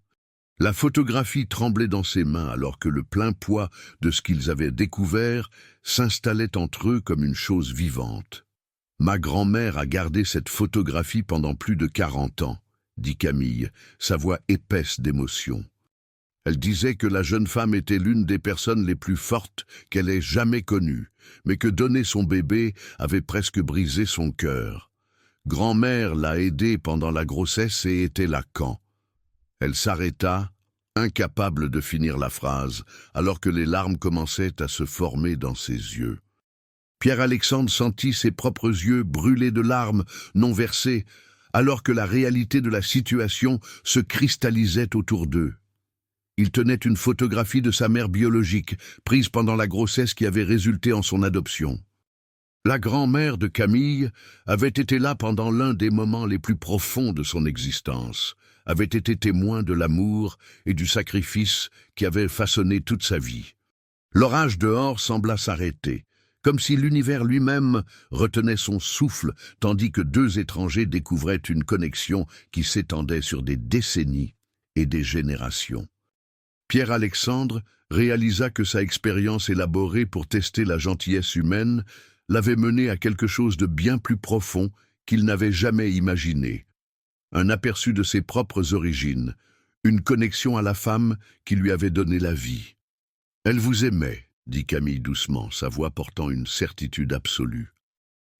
La photographie tremblait dans ses mains alors que le plein poids de ce qu'ils avaient découvert s'installait entre eux comme une chose vivante. « Ma grand-mère a gardé cette photographie pendant plus de 40 ans, » dit Camille, sa voix épaisse d'émotion. Elle disait que la jeune femme était l'une des personnes les plus fortes qu'elle ait jamais connues, mais que donner son bébé avait presque brisé son cœur. Grand-mère l'a aidée pendant la grossesse et était là quand. Elle s'arrêta, incapable de finir la phrase, alors que les larmes commençaient à se former dans ses yeux. Pierre-Alexandre sentit ses propres yeux brûlés de larmes non versées, alors que la réalité de la situation se cristallisait autour d'eux. Il tenait une photographie de sa mère biologique, prise pendant la grossesse qui avait résulté en son adoption. La grand-mère de Camille avait été là pendant l'un des moments les plus profonds de son existence, avait été témoin de l'amour et du sacrifice qui avaient façonné toute sa vie. L'orage dehors sembla s'arrêter, comme si l'univers lui-même retenait son souffle, tandis que deux étrangers découvraient une connexion qui s'étendait sur des décennies et des générations. Pierre-Alexandre réalisa que sa expérience élaborée pour tester la gentillesse humaine l'avait mené à quelque chose de bien plus profond qu'il n'avait jamais imaginé. Un aperçu de ses propres origines, une connexion à la femme qui lui avait donné la vie. « Elle vous aimait », dit Camille doucement, sa voix portant une certitude absolue.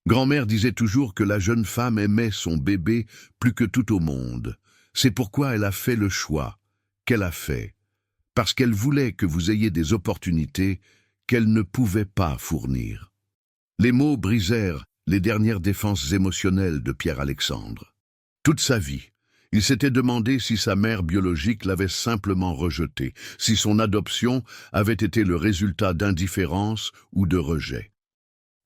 Grand-mère disait toujours que la jeune femme aimait son bébé plus que tout au monde. C'est pourquoi elle a fait le choix qu'elle a fait. parce qu'elle voulait que vous ayez des opportunités qu'elle ne pouvait pas fournir. Les mots brisèrent les dernières défenses émotionnelles de Pierre-Alexandre. Toute sa vie, il s'était demandé si sa mère biologique l'avait simplement rejeté, si son adoption avait été le résultat d'indifférence ou de rejet.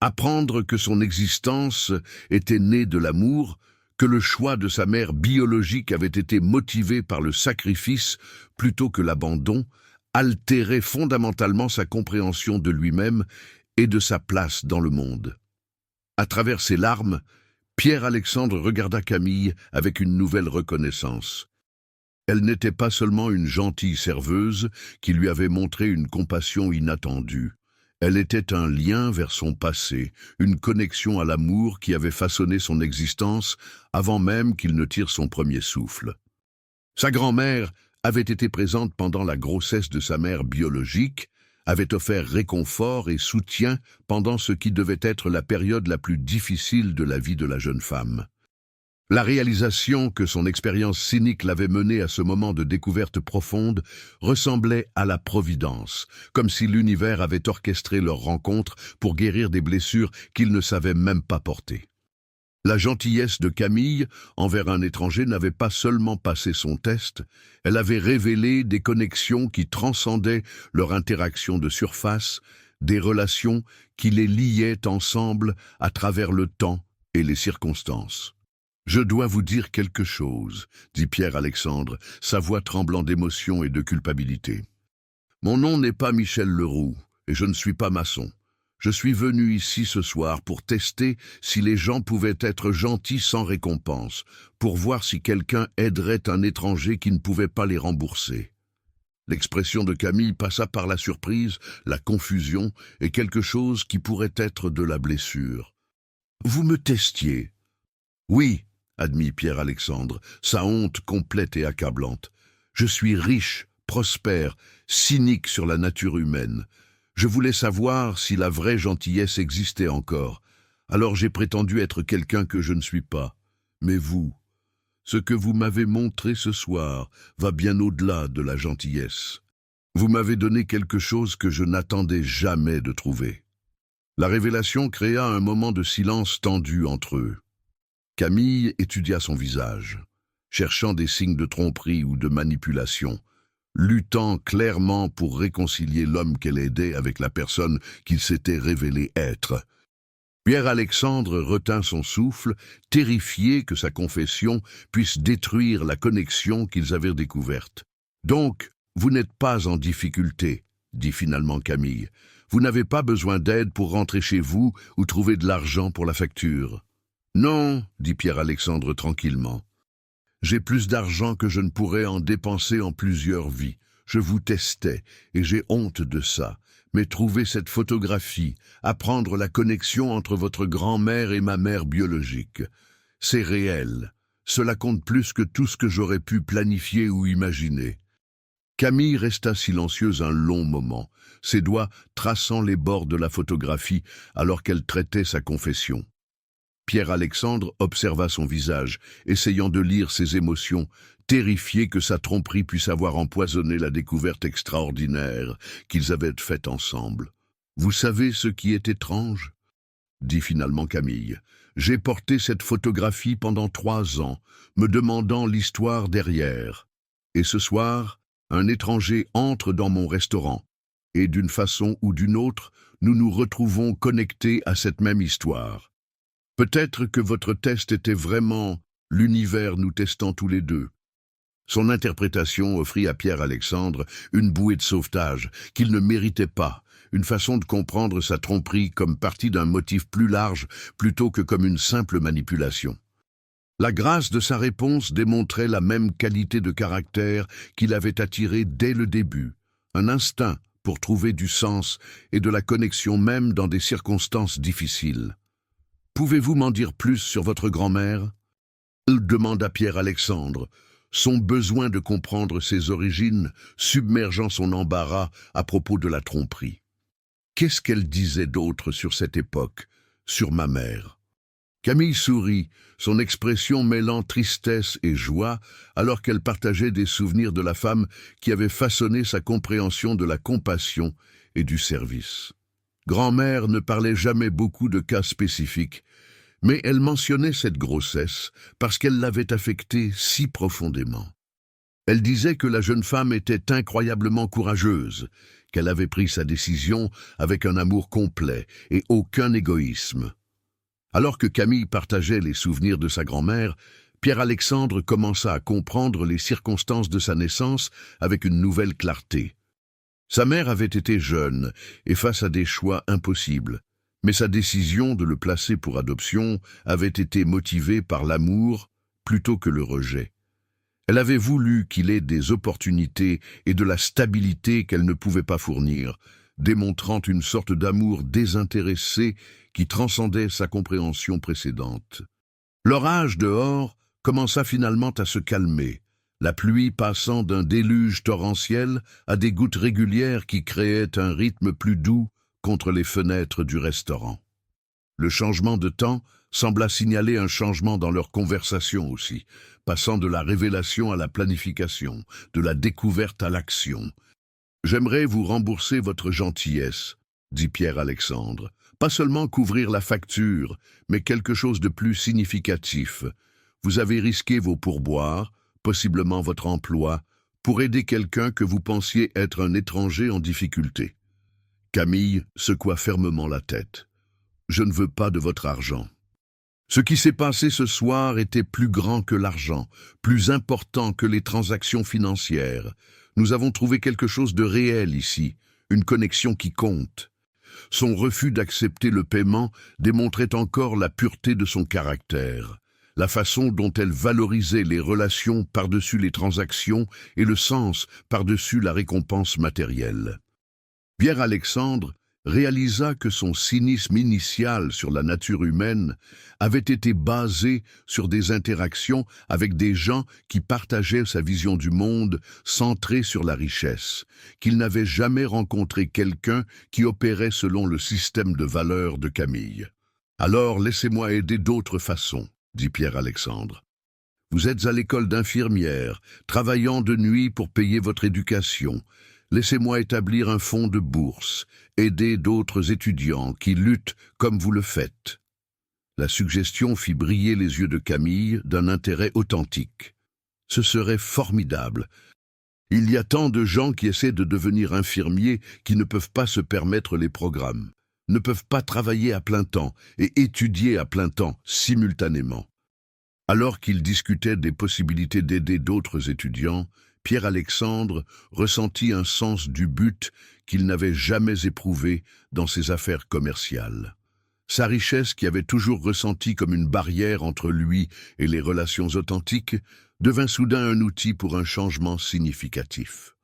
Apprendre que son existence était née de l'amour, que le choix de sa mère biologique avait été motivé par le sacrifice plutôt que l'abandon, altérait fondamentalement sa compréhension de lui-même et de sa place dans le monde. À travers ses larmes, Pierre-Alexandre regarda Camille avec une nouvelle reconnaissance. Elle n'était pas seulement une gentille serveuse qui lui avait montré une compassion inattendue. Elle était un lien vers son passé, une connexion à l'amour qui avait façonné son existence avant même qu'il ne tire son premier souffle. Sa grand-mère avait été présente pendant la grossesse de sa mère biologique, avait offert réconfort et soutien pendant ce qui devait être la période la plus difficile de la vie de la jeune femme. La réalisation que son expérience cynique l'avait menée à ce moment de découverte profonde ressemblait à la providence, comme si l'univers avait orchestré leur rencontre pour guérir des blessures qu'il ne savait même pas porter. La gentillesse de Camille envers un étranger n'avait pas seulement passé son test, elle avait révélé des connexions qui transcendaient leur interaction de surface, des relations qui les liaient ensemble à travers le temps et les circonstances. « Je dois vous dire quelque chose, » dit Pierre-Alexandre, sa voix tremblant d'émotion et de culpabilité. « Mon nom n'est pas Michel Leroux, et je ne suis pas maçon. Je suis venu ici ce soir pour tester si les gens pouvaient être gentils sans récompense, pour voir si quelqu'un aiderait un étranger qui ne pouvait pas les rembourser. » L'expression de Camille passa par la surprise, la confusion et quelque chose qui pourrait être de la blessure. « Vous me testiez ?»« Oui, » admit Pierre-Alexandre, sa honte complète et accablante. « Je suis riche, prospère, cynique sur la nature humaine. Je voulais savoir si la vraie gentillesse existait encore. Alors j'ai prétendu être quelqu'un que je ne suis pas. Mais vous, ce que vous m'avez montré ce soir va bien au-delà de la gentillesse. Vous m'avez donné quelque chose que je n'attendais jamais de trouver. » La révélation créa un moment de silence tendu entre eux. Camille étudia son visage, cherchant des signes de tromperie ou de manipulation, luttant clairement pour réconcilier l'homme qu'elle aidait avec la personne qu'il s'était révélé être. Pierre-Alexandre retint son souffle, terrifié que sa confession puisse détruire la connexion qu'ils avaient découverte. « Donc, vous n'êtes pas en difficulté, » dit finalement Camille. « Vous n'avez pas besoin d'aide pour rentrer chez vous ou trouver de l'argent pour la facture. » « Non, » dit Pierre-Alexandre tranquillement. « J'ai plus d'argent que je ne pourrais en dépenser en plusieurs vies. Je vous testais, et j'ai honte de ça. Mais trouver cette photographie, apprendre la connexion entre votre grand-mère et ma mère biologique, c'est réel. Cela compte plus que tout ce que j'aurais pu planifier ou imaginer. » Camille resta silencieuse un long moment, ses doigts traçant les bords de la photographie alors qu'elle traitait sa confession. Pierre-Alexandre observa son visage, essayant de lire ses émotions, terrifié que sa tromperie puisse avoir empoisonné la découverte extraordinaire qu'ils avaient faite ensemble. « Vous savez ce qui est étrange ?» dit finalement Camille. « J'ai porté cette photographie pendant 3 ans, me demandant l'histoire derrière. Et ce soir, un étranger entre dans mon restaurant, et d'une façon ou d'une autre, nous nous retrouvons connectés à cette même histoire. Peut-être que votre test était vraiment l'univers nous testant tous les deux. » Son interprétation offrit à Pierre-Alexandre une bouée de sauvetage qu'il ne méritait pas, une façon de comprendre sa tromperie comme partie d'un motif plus large plutôt que comme une simple manipulation. La grâce de sa réponse démontrait la même qualité de caractère qu'il avait attiré dès le début, un instinct pour trouver du sens et de la connexion même dans des circonstances difficiles. « Pouvez-vous m'en dire plus sur votre grand-mère » demanda Pierre-Alexandre, son besoin de comprendre ses origines submergeant son embarras à propos de la tromperie. « Qu'est-ce qu'elle disait d'autre sur cette époque, sur ma mère » Camille sourit, son expression mêlant tristesse et joie, alors qu'elle partageait des souvenirs de la femme qui avait façonné sa compréhension de la compassion et du service. Grand-mère ne parlait jamais beaucoup de cas spécifiques, mais elle mentionnait cette grossesse parce qu'elle l'avait affectée si profondément. Elle disait que la jeune femme était incroyablement courageuse, qu'elle avait pris sa décision avec un amour complet et aucun égoïsme. Alors que Camille partageait les souvenirs de sa grand-mère, Pierre-Alexandre commença à comprendre les circonstances de sa naissance avec une nouvelle clarté. Sa mère avait été jeune et face à des choix impossibles, mais sa décision de le placer pour adoption avait été motivée par l'amour plutôt que le rejet. Elle avait voulu qu'il ait des opportunités et de la stabilité qu'elle ne pouvait pas fournir, démontrant une sorte d'amour désintéressé qui transcendait sa compréhension précédente. L'orage dehors commença finalement à se calmer, la pluie passant d'un déluge torrentiel à des gouttes régulières qui créaient un rythme plus doux contre les fenêtres du restaurant. Le changement de temps sembla signaler un changement dans leur conversation aussi, passant de la révélation à la planification, de la découverte à l'action. « J'aimerais vous rembourser votre gentillesse, » dit Pierre-Alexandre. « Pas seulement couvrir la facture, mais quelque chose de plus significatif. Vous avez risqué vos pourboires, possiblement votre emploi, pour aider quelqu'un que vous pensiez être un étranger en difficulté. » Camille secoua fermement la tête. « Je ne veux pas de votre argent. » Ce qui s'est passé ce soir était plus grand que l'argent, plus important que les transactions financières. Nous avons trouvé quelque chose de réel ici, une connexion qui compte. Son refus d'accepter le paiement démontrait encore la pureté de son caractère, la façon dont elle valorisait les relations par-dessus les transactions et le sens par-dessus la récompense matérielle. Pierre-Alexandre réalisa que son cynisme initial sur la nature humaine avait été basé sur des interactions avec des gens qui partageaient sa vision du monde centrée sur la richesse, qu'il n'avait jamais rencontré quelqu'un qui opérait selon le système de valeurs de Camille. « Alors laissez-moi aider d'autres façons, » dit Pierre-Alexandre. « Vous êtes à l'école d'infirmière, travaillant de nuit pour payer votre éducation. Laissez-moi établir un fonds de bourse, aider d'autres étudiants qui luttent comme vous le faites. » La suggestion fit briller les yeux de Camille d'un intérêt authentique. Ce serait formidable. Il y a tant de gens qui essaient de devenir infirmiers qui ne peuvent pas se permettre les programmes, ne peuvent pas travailler à plein temps et étudier à plein temps simultanément. Alors qu'ils discutaient des possibilités d'aider d'autres étudiants, Pierre-Alexandre ressentit un sens du but qu'il n'avait jamais éprouvé dans ses affaires commerciales. Sa richesse, qui avait toujours ressenti comme une barrière entre lui et les relations authentiques, devint soudain un outil pour un changement significatif.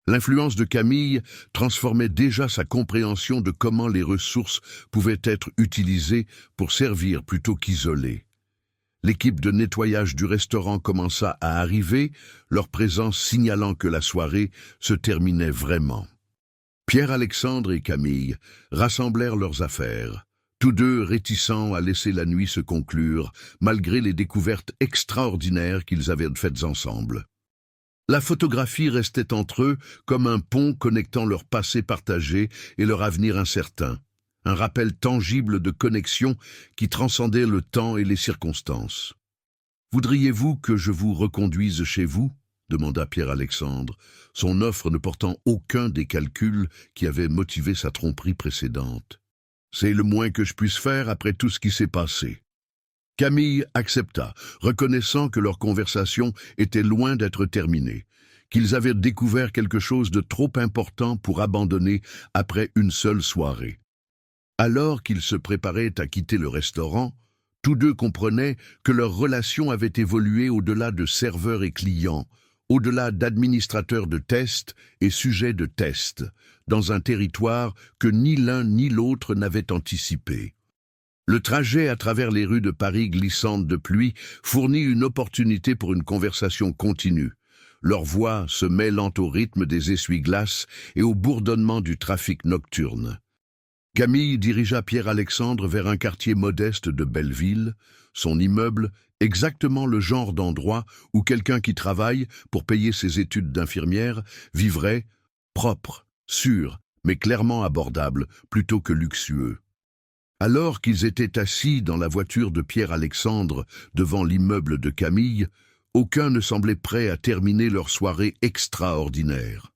L'influence de Camille transformait déjà sa compréhension de comment les ressources pouvaient être utilisées pour servir plutôt qu'isoler. L'équipe de nettoyage du restaurant commença à arriver, leur présence signalant que la soirée se terminait vraiment. Pierre-Alexandre et Camille rassemblèrent leurs affaires, tous deux réticents à laisser la nuit se conclure, malgré les découvertes extraordinaires qu'ils avaient faites ensemble. La photographie restait entre eux comme un pont connectant leur passé partagé et leur avenir incertain. Un rappel tangible de connexion qui transcendait le temps et les circonstances. « Voudriez-vous que je vous reconduise chez vous ?» demanda Pierre-Alexandre, son offre ne portant aucun des calculs qui avaient motivé sa tromperie précédente. « C'est le moins que je puisse faire après tout ce qui s'est passé. » Camille accepta, reconnaissant que leur conversation était loin d'être terminée, qu'ils avaient découvert quelque chose de trop important pour abandonner après une seule soirée. Alors qu'ils se préparaient à quitter le restaurant, tous deux comprenaient que leur relation avait évolué au-delà de serveurs et clients, au-delà d'administrateurs de tests et sujets de tests, dans un territoire que ni l'un ni l'autre n'avaient anticipé. Le trajet à travers les rues de Paris glissantes de pluie fournit une opportunité pour une conversation continue, leurs voix se mêlant au rythme des essuie-glaces et au bourdonnement du trafic nocturne. Camille dirigea Pierre-Alexandre vers un quartier modeste de Belleville, son immeuble exactement le genre d'endroit où quelqu'un qui travaille pour payer ses études d'infirmière vivrait propre, sûr, mais clairement abordable plutôt que luxueux. Alors qu'ils étaient assis dans la voiture de Pierre-Alexandre devant l'immeuble de Camille, aucun ne semblait prêt à terminer leur soirée extraordinaire.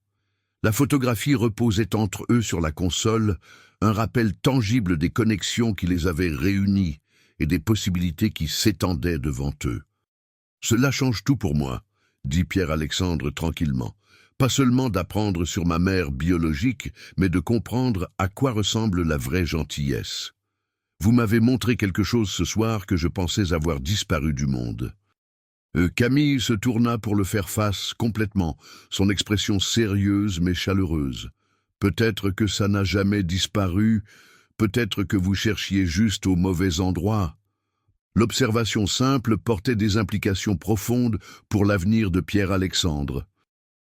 La photographie reposait entre eux sur la console, un rappel tangible des connexions qui les avaient réunis et des possibilités qui s'étendaient devant eux. « Cela change tout pour moi », dit Pierre-Alexandre tranquillement. « Pas seulement d'apprendre sur ma mère biologique, mais de comprendre à quoi ressemble la vraie gentillesse. Vous m'avez montré quelque chose ce soir que je pensais avoir disparu du monde. » Camille se tourna pour le faire face complètement, son expression sérieuse mais chaleureuse. « Peut-être que ça n'a jamais disparu, peut-être que vous cherchiez juste au mauvais endroit. » L'observation simple portait des implications profondes pour l'avenir de Pierre-Alexandre.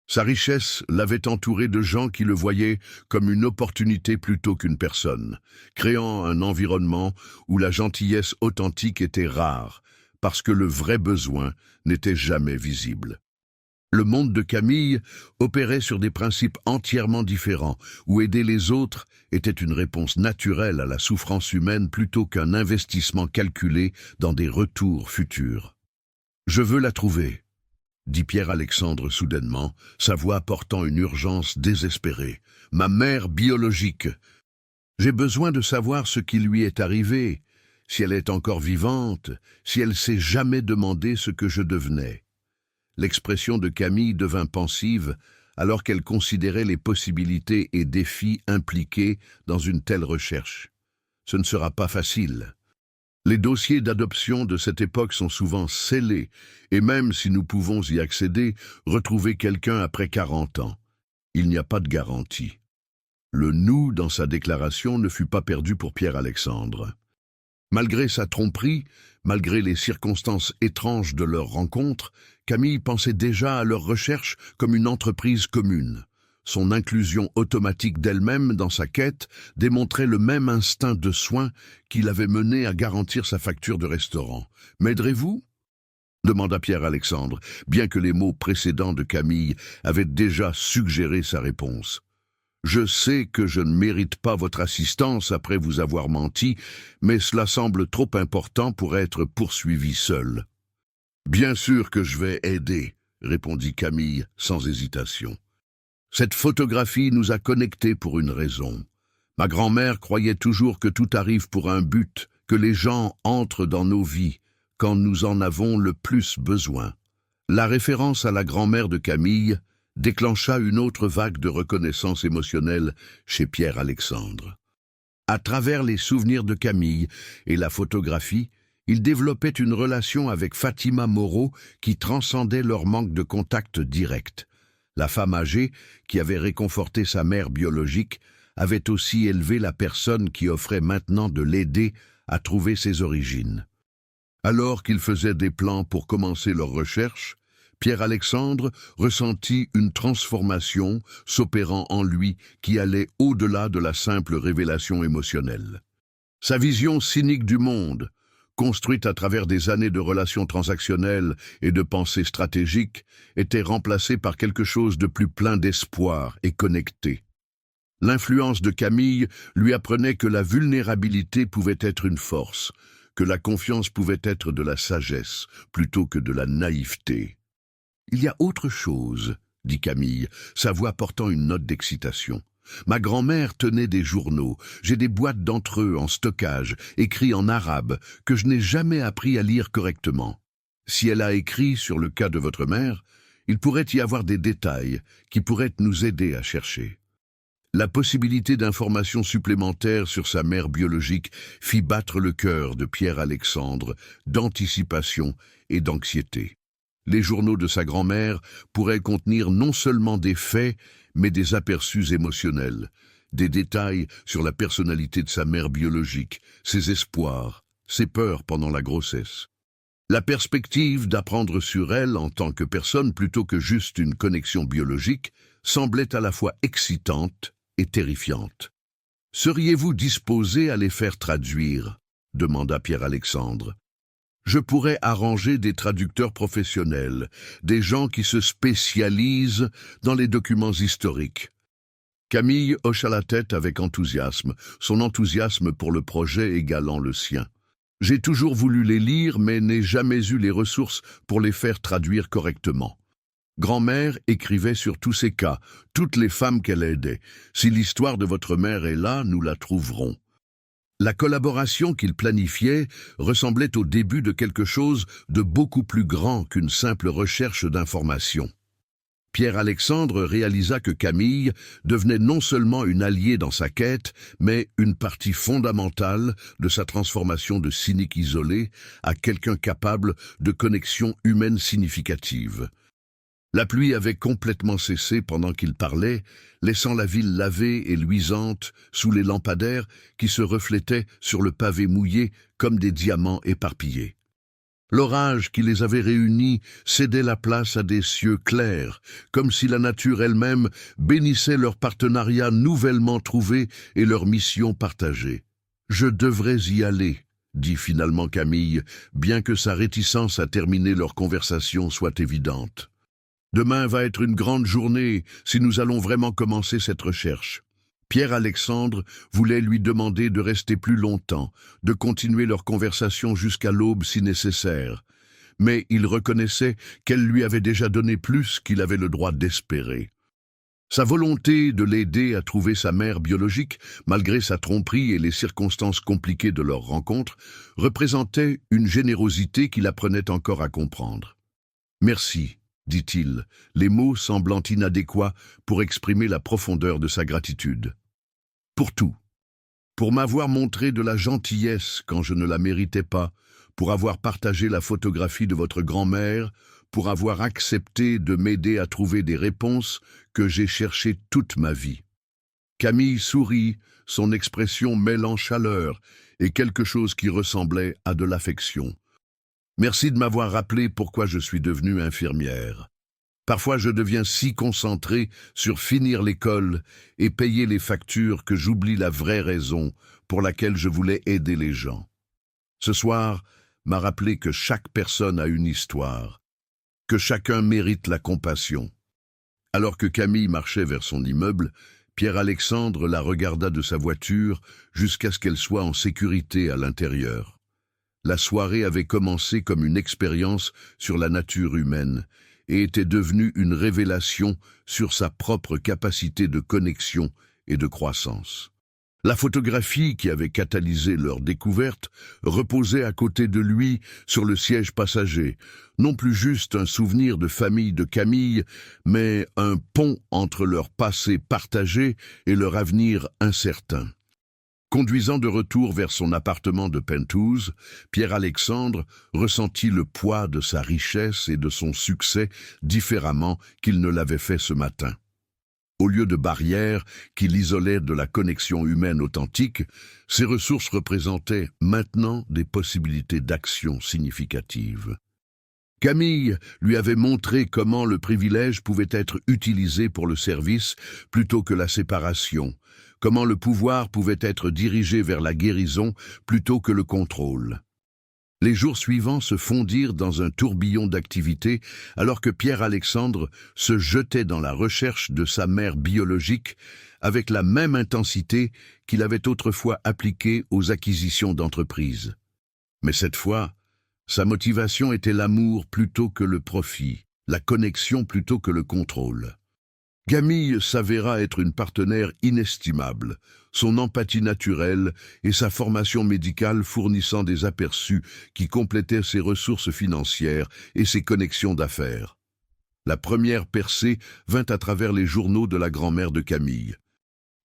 Sa richesse l'avait entouré de gens qui le voyaient comme une opportunité plutôt qu'une personne, créant un environnement où la gentillesse authentique était rare, parce que le vrai besoin n'était jamais visible. Le monde de Camille opérait sur des principes entièrement différents, où aider les autres était une réponse naturelle à la souffrance humaine plutôt qu'un investissement calculé dans des retours futurs. « Je veux la trouver », dit Pierre-Alexandre soudainement, sa voix portant une urgence désespérée. « Ma mère biologique. J'ai besoin de savoir ce qui lui est arrivé, si elle est encore vivante, si elle s'est jamais demandé ce que je devenais. » L'expression de Camille devint pensive alors qu'elle considérait les possibilités et défis impliqués dans une telle recherche. Ce ne sera pas facile. Les dossiers d'adoption de cette époque sont souvent scellés, et même si nous pouvons y accéder, retrouver quelqu'un après 40 ans. Il n'y a pas de garantie. Le « nous » dans sa déclaration ne fut pas perdu pour Pierre-Alexandre. Malgré sa tromperie, malgré les circonstances étranges de leur rencontre, Camille pensait déjà à leur recherche comme une entreprise commune. Son inclusion automatique d'elle-même dans sa quête démontrait le même instinct de soin qui l'avait mené à garantir sa facture de restaurant. « M'aiderez-vous » demanda Pierre-Alexandre, bien que les mots précédents de Camille avaient déjà suggéré sa réponse. « Je sais que je ne mérite pas votre assistance après vous avoir menti, mais cela semble trop important pour être poursuivi seul. »« Bien sûr que je vais aider, » répondit Camille sans hésitation. « Cette photographie nous a connectés pour une raison. Ma grand-mère croyait toujours que tout arrive pour un but, que les gens entrent dans nos vies quand nous en avons le plus besoin. » La référence à la grand-mère de Camille déclencha une autre vague de reconnaissance émotionnelle chez Pierre-Alexandre. À travers les souvenirs de Camille et la photographie, il développait une relation avec Fatima Moreau qui transcendait leur manque de contact direct. La femme âgée, qui avait réconforté sa mère biologique, avait aussi élevé la personne qui offrait maintenant de l'aider à trouver ses origines. Alors qu'ils faisaient des plans pour commencer leur recherche, Pierre-Alexandre ressentit une transformation s'opérant en lui qui allait au-delà de la simple révélation émotionnelle. Sa vision cynique du monde, construite à travers des années de relations transactionnelles et de pensées stratégiques, était remplacée par quelque chose de plus plein d'espoir et connecté. L'influence de Camille lui apprenait que la vulnérabilité pouvait être une force, que la confiance pouvait être de la sagesse plutôt que de la naïveté. « Il y a autre chose, » dit Camille, sa voix portant une note d'excitation. « Ma grand-mère tenait des journaux, j'ai des boîtes d'entre eux en stockage, écrits en arabe, que je n'ai jamais appris à lire correctement. Si elle a écrit sur le cas de votre mère, il pourrait y avoir des détails qui pourraient nous aider à chercher. » La possibilité d'informations supplémentaires sur sa mère biologique fit battre le cœur de Pierre-Alexandre d'anticipation et d'anxiété. Les journaux de sa grand-mère pourraient contenir non seulement des faits, mais des aperçus émotionnels, des détails sur la personnalité de sa mère biologique, ses espoirs, ses peurs pendant la grossesse. La perspective d'apprendre sur elle en tant que personne plutôt que juste une connexion biologique semblait à la fois excitante et terrifiante. Seriez-vous disposé à les faire traduire? Demanda Pierre-Alexandre. Je pourrais arranger des traducteurs professionnels, des gens qui se spécialisent dans les documents historiques. Camille hocha la tête avec enthousiasme, son enthousiasme pour le projet égalant le sien. J'ai toujours voulu les lire, mais n'ai jamais eu les ressources pour les faire traduire correctement. Grand-mère écrivait sur tous ces cas, toutes les femmes qu'elle aidait. Si l'histoire de votre mère est là, nous la trouverons. La collaboration qu'il planifiait ressemblait au début de quelque chose de beaucoup plus grand qu'une simple recherche d'informations. Pierre-Alexandre réalisa que Camille devenait non seulement une alliée dans sa quête, mais une partie fondamentale de sa transformation de cynique isolé à quelqu'un capable de connexions humaines significatives. La pluie avait complètement cessé pendant qu'il parlait, laissant la ville lavée et luisante sous les lampadaires qui se reflétaient sur le pavé mouillé comme des diamants éparpillés. L'orage qui les avait réunis cédait la place à des cieux clairs, comme si la nature elle-même bénissait leur partenariat nouvellement trouvé et leur mission partagée. « Je devrais y aller », dit finalement Camille, bien que sa réticence à terminer leur conversation soit évidente. « Demain va être une grande journée si nous allons vraiment commencer cette recherche. » Pierre-Alexandre voulait lui demander de rester plus longtemps, de continuer leur conversation jusqu'à l'aube si nécessaire. Mais il reconnaissait qu'elle lui avait déjà donné plus qu'il avait le droit d'espérer. Sa volonté de l'aider à trouver sa mère biologique, malgré sa tromperie et les circonstances compliquées de leur rencontre, représentait une générosité qu'il apprenait encore à comprendre. « Merci », dit-il, les mots semblant inadéquats pour exprimer la profondeur de sa gratitude. Pour tout. Pour m'avoir montré de la gentillesse quand je ne la méritais pas, pour avoir partagé la photographie de votre grand-mère, pour avoir accepté de m'aider à trouver des réponses que j'ai cherchées toute ma vie. Camille sourit, son expression mêlant chaleur et quelque chose qui ressemblait à de l'affection. Merci de m'avoir rappelé pourquoi je suis devenue infirmière. Parfois je deviens si concentré sur finir l'école et payer les factures que j'oublie la vraie raison pour laquelle je voulais aider les gens. Ce soir m'a rappelé que chaque personne a une histoire, que chacun mérite la compassion. Alors que Camille marchait vers son immeuble, Pierre-Alexandre la regarda de sa voiture jusqu'à ce qu'elle soit en sécurité à l'intérieur. La soirée avait commencé comme une expérience sur la nature humaine et était devenue une révélation sur sa propre capacité de connexion et de croissance. La photographie qui avait catalysé leur découverte reposait à côté de lui sur le siège passager, non plus juste un souvenir de famille de Camille, mais un pont entre leur passé partagé et leur avenir incertain. Conduisant de retour vers son appartement de Penthouse, Pierre-Alexandre ressentit le poids de sa richesse et de son succès différemment qu'il ne l'avait fait ce matin. Au lieu de barrières qui l'isolaient de la connexion humaine authentique, ses ressources représentaient maintenant des possibilités d'action significatives. Camille lui avait montré comment le privilège pouvait être utilisé pour le service plutôt que la séparation, comment le pouvoir pouvait être dirigé vers la guérison plutôt que le contrôle. Les jours suivants se fondirent dans un tourbillon d'activités alors que Pierre-Alexandre se jetait dans la recherche de sa mère biologique avec la même intensité qu'il avait autrefois appliquée aux acquisitions d'entreprises. Mais cette fois, sa motivation était l'amour plutôt que le profit, la connexion plutôt que le contrôle. Camille s'avéra être une partenaire inestimable, son empathie naturelle et sa formation médicale fournissant des aperçus qui complétaient ses ressources financières et ses connexions d'affaires. La première percée vint à travers les journaux de la grand-mère de Camille.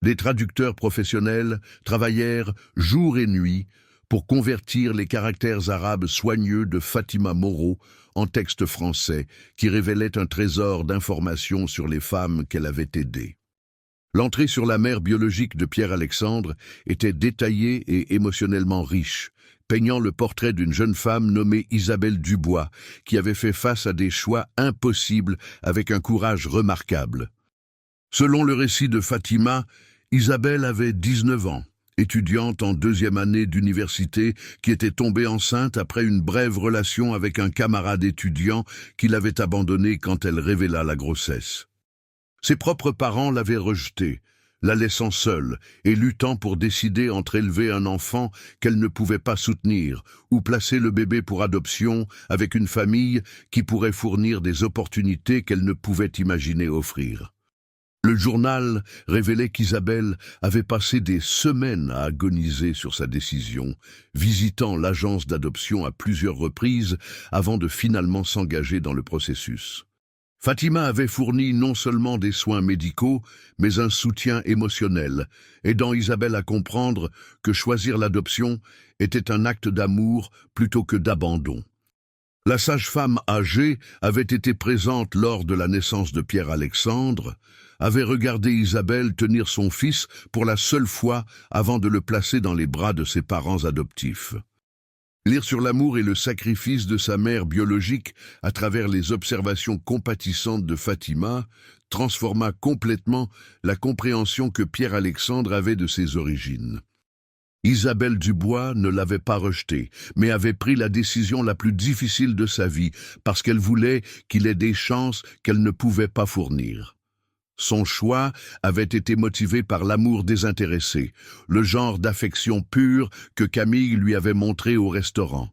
Les traducteurs professionnels travaillèrent jour et nuit pour convertir les caractères arabes soigneux de Fatima Moreau en texte français qui révélait un trésor d'informations sur les femmes qu'elle avait aidées. L'entrée sur la mère biologique de Pierre-Alexandre était détaillée et émotionnellement riche, peignant le portrait d'une jeune femme nommée Isabelle Dubois, qui avait fait face à des choix impossibles avec un courage remarquable. Selon le récit de Fatima, Isabelle avait 19 ans, étudiante en deuxième année d'université qui était tombée enceinte après une brève relation avec un camarade étudiant qui l'avait abandonnée quand elle révéla la grossesse. Ses propres parents l'avaient rejetée, la laissant seule et luttant pour décider entre élever un enfant qu'elle ne pouvait pas soutenir ou placer le bébé pour adoption avec une famille qui pourrait fournir des opportunités qu'elle ne pouvait imaginer offrir. Le journal révélait qu'Isabelle avait passé des semaines à agoniser sur sa décision, visitant l'agence d'adoption à plusieurs reprises avant de finalement s'engager dans le processus. Fatima avait fourni non seulement des soins médicaux, mais un soutien émotionnel, aidant Isabelle à comprendre que choisir l'adoption était un acte d'amour plutôt que d'abandon. La sage-femme âgée avait été présente lors de la naissance de Pierre-Alexandre, avait regardé Isabelle tenir son fils pour la seule fois avant de le placer dans les bras de ses parents adoptifs. Lire sur l'amour et le sacrifice de sa mère biologique à travers les observations compatissantes de Fatima transforma complètement la compréhension que Pierre-Alexandre avait de ses origines. Isabelle Dubois ne l'avait pas rejeté, mais avait pris la décision la plus difficile de sa vie parce qu'elle voulait qu'il ait des chances qu'elle ne pouvait pas fournir. Son choix avait été motivé par l'amour désintéressé, le genre d'affection pure que Camille lui avait montré au restaurant.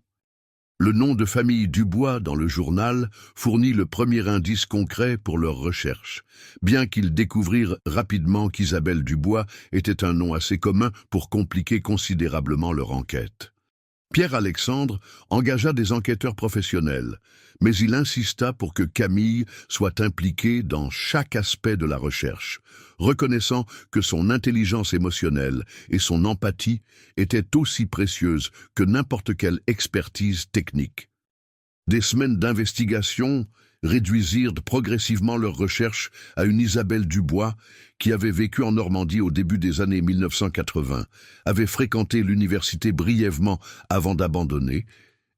Le nom de famille Dubois dans le journal fournit le premier indice concret pour leur recherche, bien qu'ils découvrirent rapidement qu'Isabelle Dubois était un nom assez commun pour compliquer considérablement leur enquête. Pierre-Alexandre engagea des enquêteurs professionnels, mais il insista pour que Camille soit impliquée dans chaque aspect de la recherche, reconnaissant que son intelligence émotionnelle et son empathie étaient aussi précieuses que n'importe quelle expertise technique. Des semaines d'investigation réduisirent progressivement leurs recherches à une Isabelle Dubois qui avait vécu en Normandie au début des années 1980, avait fréquenté l'université brièvement avant d'abandonner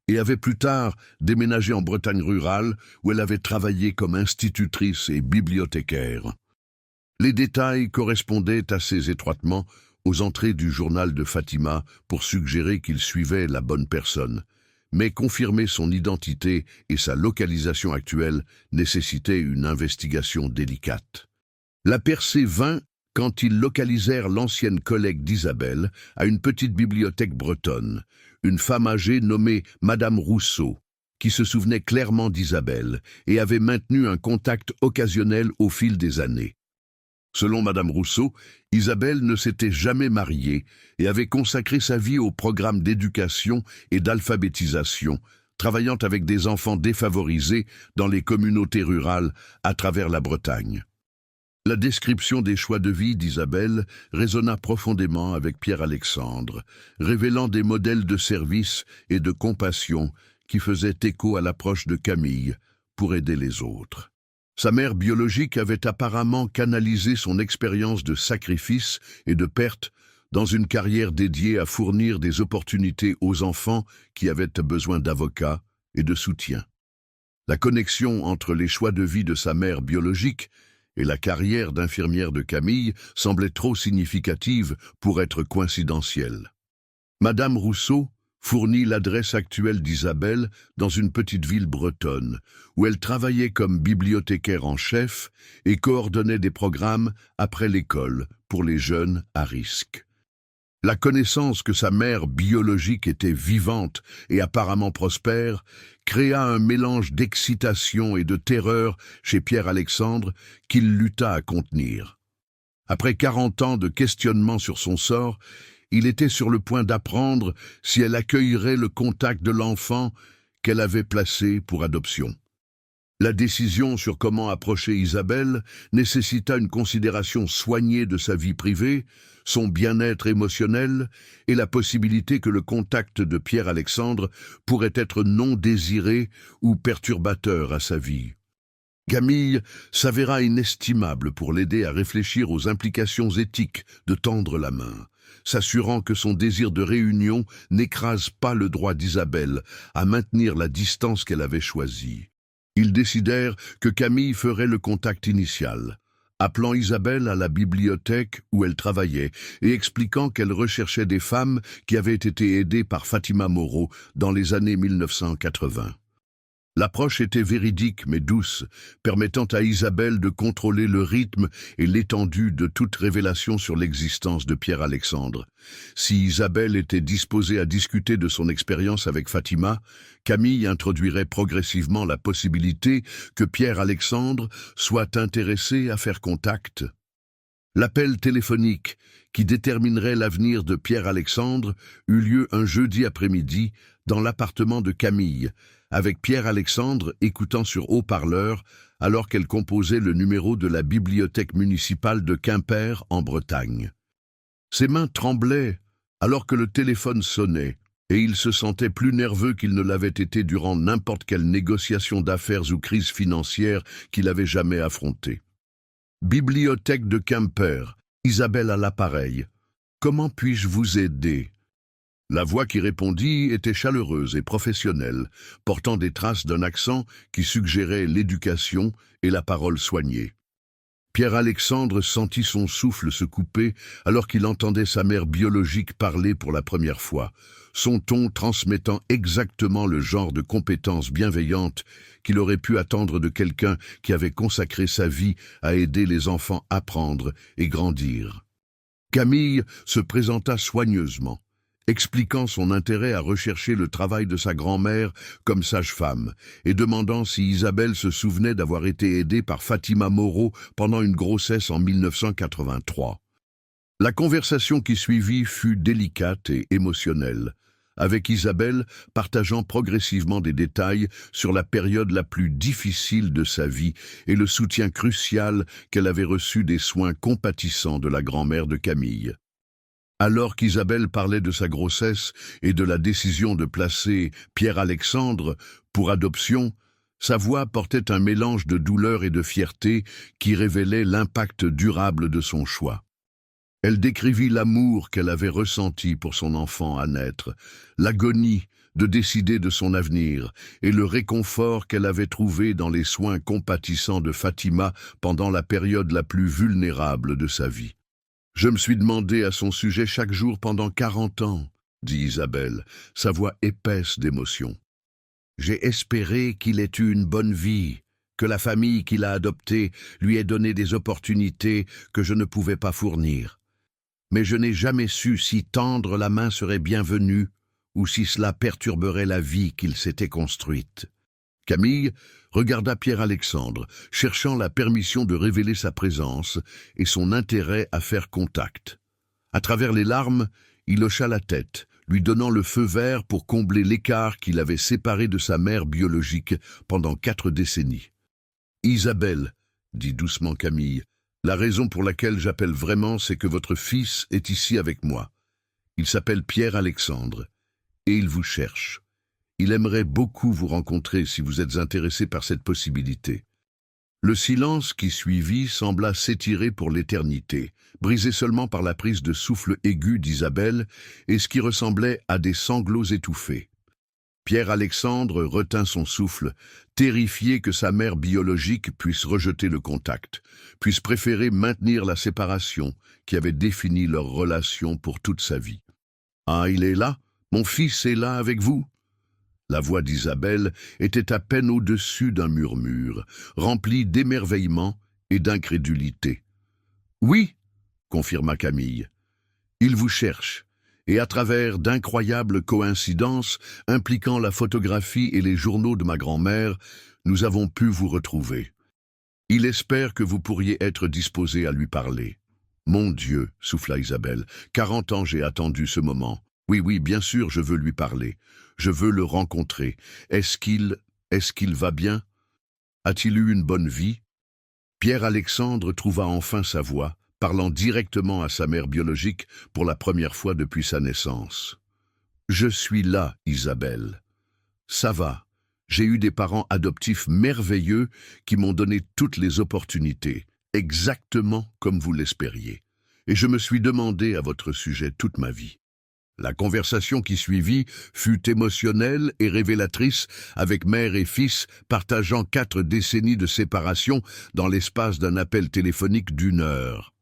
et avait plus tard déménagé en Bretagne rurale où elle avait travaillé comme institutrice et bibliothécaire. Les détails correspondaient assez étroitement aux entrées du journal de Fatima pour suggérer qu'il suivait la bonne personne. Mais confirmer son identité et sa localisation actuelle nécessitait une investigation délicate. La percée vint quand ils localisèrent l'ancienne collègue d'Isabelle à une petite bibliothèque bretonne, une femme âgée nommée Madame Rousseau, qui se souvenait clairement d'Isabelle et avait maintenu un contact occasionnel au fil des années. Selon Madame Rousseau, Isabelle ne s'était jamais mariée et avait consacré sa vie au programme d'éducation et d'alphabétisation, travaillant avec des enfants défavorisés dans les communautés rurales à travers la Bretagne. La description des choix de vie d'Isabelle résonna profondément avec Pierre-Alexandre, révélant des modèles de service et de compassion qui faisaient écho à l'approche de Camille pour aider les autres. Sa mère biologique avait apparemment canalisé son expérience de sacrifice et de perte dans une carrière dédiée à fournir des opportunités aux enfants qui avaient besoin d'avocats et de soutien. La connexion entre les choix de vie de sa mère biologique et la carrière d'infirmière de Camille semblait trop significative pour être coïncidentielle. Madame Rousseau fournit l'adresse actuelle d'Isabelle dans une petite ville bretonne, où elle travaillait comme bibliothécaire en chef et coordonnait des programmes après l'école pour les jeunes à risque. La connaissance que sa mère biologique était vivante et apparemment prospère créa un mélange d'excitation et de terreur chez Pierre-Alexandre qu'il lutta à contenir. Après 40 ans de questionnement sur son sort, il était sur le point d'apprendre si elle accueillerait le contact de l'enfant qu'elle avait placé pour adoption. La décision sur comment approcher Isabelle nécessita une considération soignée de sa vie privée, son bien-être émotionnel et la possibilité que le contact de Pierre-Alexandre pourrait être non désiré ou perturbateur à sa vie. Camille s'avéra inestimable pour l'aider à réfléchir aux implications éthiques de tendre la main, s'assurant que son désir de réunion n'écrase pas le droit d'Isabelle à maintenir la distance qu'elle avait choisie. Ils décidèrent que Camille ferait le contact initial, appelant Isabelle à la bibliothèque où elle travaillait et expliquant qu'elle recherchait des femmes qui avaient été aidées par Fatima Moreau dans les années 1980. L'approche était véridique mais douce, permettant à Isabelle de contrôler le rythme et l'étendue de toute révélation sur l'existence de Pierre-Alexandre. Si Isabelle était disposée à discuter de son expérience avec Fatima, Camille introduirait progressivement la possibilité que Pierre-Alexandre soit intéressé à faire contact. L'appel téléphonique, qui déterminerait l'avenir de Pierre-Alexandre, eut lieu un jeudi après-midi dans l'appartement de Camille, avec Pierre-Alexandre écoutant sur haut-parleur alors qu'elle composait le numéro de la bibliothèque municipale de Quimper en Bretagne. Ses mains tremblaient alors que le téléphone sonnait, et il se sentait plus nerveux qu'il ne l'avait été durant n'importe quelle négociation d'affaires ou crise financière qu'il avait jamais affrontée. Bibliothèque de Quimper, Isabelle à l'appareil. Comment puis-je vous aider ? La voix qui répondit était chaleureuse et professionnelle, portant des traces d'un accent qui suggérait l'éducation et la parole soignée. Pierre-Alexandre sentit son souffle se couper alors qu'il entendait sa mère biologique parler pour la première fois, son ton transmettant exactement le genre de compétences bienveillantes qu'il aurait pu attendre de quelqu'un qui avait consacré sa vie à aider les enfants à apprendre et grandir. Camille se présenta soigneusement, expliquant son intérêt à rechercher le travail de sa grand-mère comme sage-femme et demandant si Isabelle se souvenait d'avoir été aidée par Fatima Moreau pendant une grossesse en 1983. La conversation qui suivit fut délicate et émotionnelle, avec Isabelle partageant progressivement des détails sur la période la plus difficile de sa vie et le soutien crucial qu'elle avait reçu des soins compatissants de la grand-mère de Camille. Alors qu'Isabelle parlait de sa grossesse et de la décision de placer Pierre-Alexandre pour adoption, sa voix portait un mélange de douleur et de fierté qui révélait l'impact durable de son choix. Elle décrivit l'amour qu'elle avait ressenti pour son enfant à naître, l'agonie de décider de son avenir et le réconfort qu'elle avait trouvé dans les soins compatissants de Fatima pendant la période la plus vulnérable de sa vie. Je me suis demandé à son sujet chaque jour pendant 40 ans, dit Isabelle, sa voix épaisse d'émotion. J'ai espéré qu'il ait eu une bonne vie, que la famille qu'il a adoptée lui ait donné des opportunités que je ne pouvais pas fournir. Mais je n'ai jamais su si tendre la main serait bienvenue ou si cela perturberait la vie qu'il s'était construite. Camille regarda Pierre-Alexandre, cherchant la permission de révéler sa présence et son intérêt à faire contact. À travers les larmes, il hocha la tête, lui donnant le feu vert pour combler l'écart qu'il avait séparé de sa mère biologique pendant 4 décennies. « Isabelle, dit doucement Camille, la raison pour laquelle j'appelle vraiment, c'est que votre fils est ici avec moi. Il s'appelle Pierre-Alexandre, et il vous cherche. Il aimerait beaucoup vous rencontrer si vous êtes intéressé par cette possibilité. » Le silence qui suivit sembla s'étirer pour l'éternité, brisé seulement par la prise de souffle aigu d'Isabelle et ce qui ressemblait à des sanglots étouffés. Pierre-Alexandre retint son souffle, terrifié que sa mère biologique puisse rejeter le contact, puisse préférer maintenir la séparation qui avait défini leur relation pour toute sa vie. « Ah, il est là? Mon fils est là avec vous ?» La voix d'Isabelle était à peine au-dessus d'un murmure, rempli d'émerveillement et d'incrédulité. « Oui, » confirma Camille. « Il vous cherche, et à travers d'incroyables coïncidences impliquant la photographie et les journaux de ma grand-mère, nous avons pu vous retrouver. Il espère que vous pourriez être disposé à lui parler. »« Mon Dieu, » souffla Isabelle, « 40 ans j'ai attendu ce moment. Oui, bien sûr, je veux lui parler. Je veux le rencontrer. Est-ce qu'il va bien? A-t-il eu une bonne vie? » Pierre-Alexandre trouva enfin sa voix, parlant directement à sa mère biologique pour la première fois depuis sa naissance. « Je suis là, Isabelle. Ça va. J'ai eu des parents adoptifs merveilleux qui m'ont donné toutes les opportunités, exactement comme vous l'espériez. Et je me suis demandé à votre sujet toute ma vie. La conversation qui suivit fut émotionnelle et révélatrice, avec mère et fils partageant 4 décennies de séparation dans l'espace d'un appel téléphonique d'1 heure.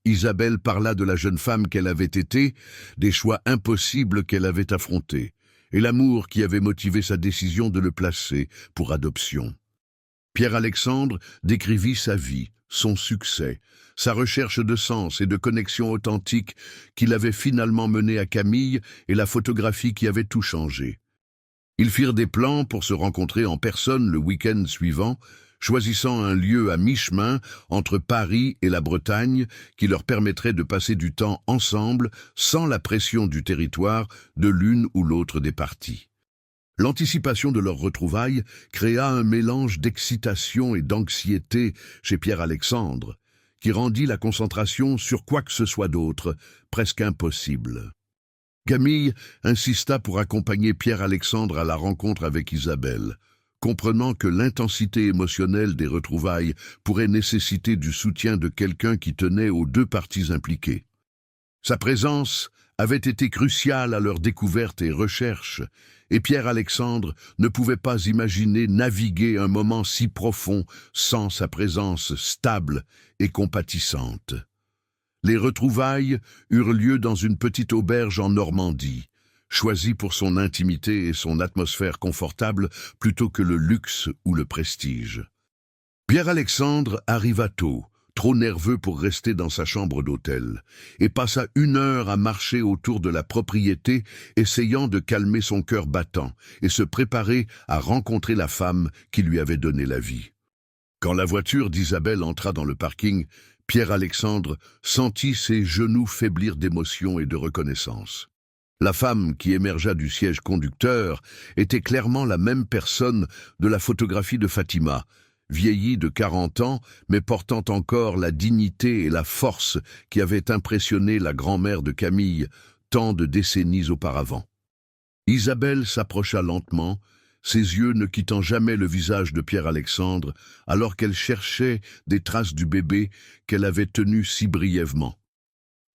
Isabelle parla de la jeune femme qu'elle avait été, des choix impossibles qu'elle avait affrontés, et l'amour qui avait motivé sa décision de le placer pour adoption. Pierre-Alexandre décrivit sa vie, son succès, sa recherche de sens et de connexion authentique qui l'avait finalement mené à Camille et la photographie qui avait tout changé. Ils firent des plans pour se rencontrer en personne le week-end suivant, choisissant un lieu à mi-chemin entre Paris et la Bretagne qui leur permettrait de passer du temps ensemble sans la pression du territoire de l'une ou l'autre des parties. L'anticipation de leur retrouvailles créa un mélange d'excitation et d'anxiété chez Pierre-Alexandre, qui rendit la concentration sur quoi que ce soit d'autre presque impossible. Camille insista pour accompagner Pierre-Alexandre à la rencontre avec Isabelle, comprenant que l'intensité émotionnelle des retrouvailles pourrait nécessiter du soutien de quelqu'un qui tenait aux 2 parties impliquées. Sa présence avait été cruciale à leur découverte et recherche, et Pierre-Alexandre ne pouvait pas imaginer naviguer un moment si profond sans sa présence stable et compatissante. Les retrouvailles eurent lieu dans une petite auberge en Normandie, choisie pour son intimité et son atmosphère confortable plutôt que le luxe ou le prestige. Pierre-Alexandre arriva tôt, trop nerveux pour rester dans sa chambre d'hôtel, et passa 1 heure à marcher autour de la propriété, essayant de calmer son cœur battant et se préparer à rencontrer la femme qui lui avait donné la vie. Quand la voiture d'Isabelle entra dans le parking, Pierre-Alexandre sentit ses genoux faiblir d'émotion et de reconnaissance. La femme qui émergea du siège conducteur était clairement la même personne de la photographie de Fatima, vieillie de 40 ans, mais portant encore la dignité et la force qui avaient impressionné la grand-mère de Camille tant de décennies auparavant. Isabelle s'approcha lentement, ses yeux ne quittant jamais le visage de Pierre-Alexandre, alors qu'elle cherchait des traces du bébé qu'elle avait tenu si brièvement.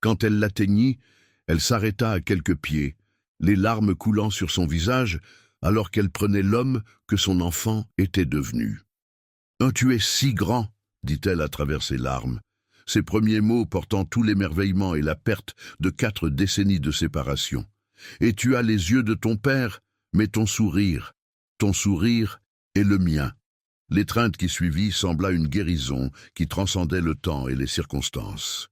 Quand elle l'atteignit, elle s'arrêta à quelques pieds, les larmes coulant sur son visage, alors qu'elle prenait l'homme que son enfant était devenu. « Oh, tu es si grand !» dit-elle à travers ses larmes, ses premiers mots portant tout l'émerveillement et la perte de 4 décennies de séparation. « Et tu as les yeux de ton père, mais ton sourire est le mien. » L'étreinte qui suivit sembla une guérison qui transcendait le temps et les circonstances.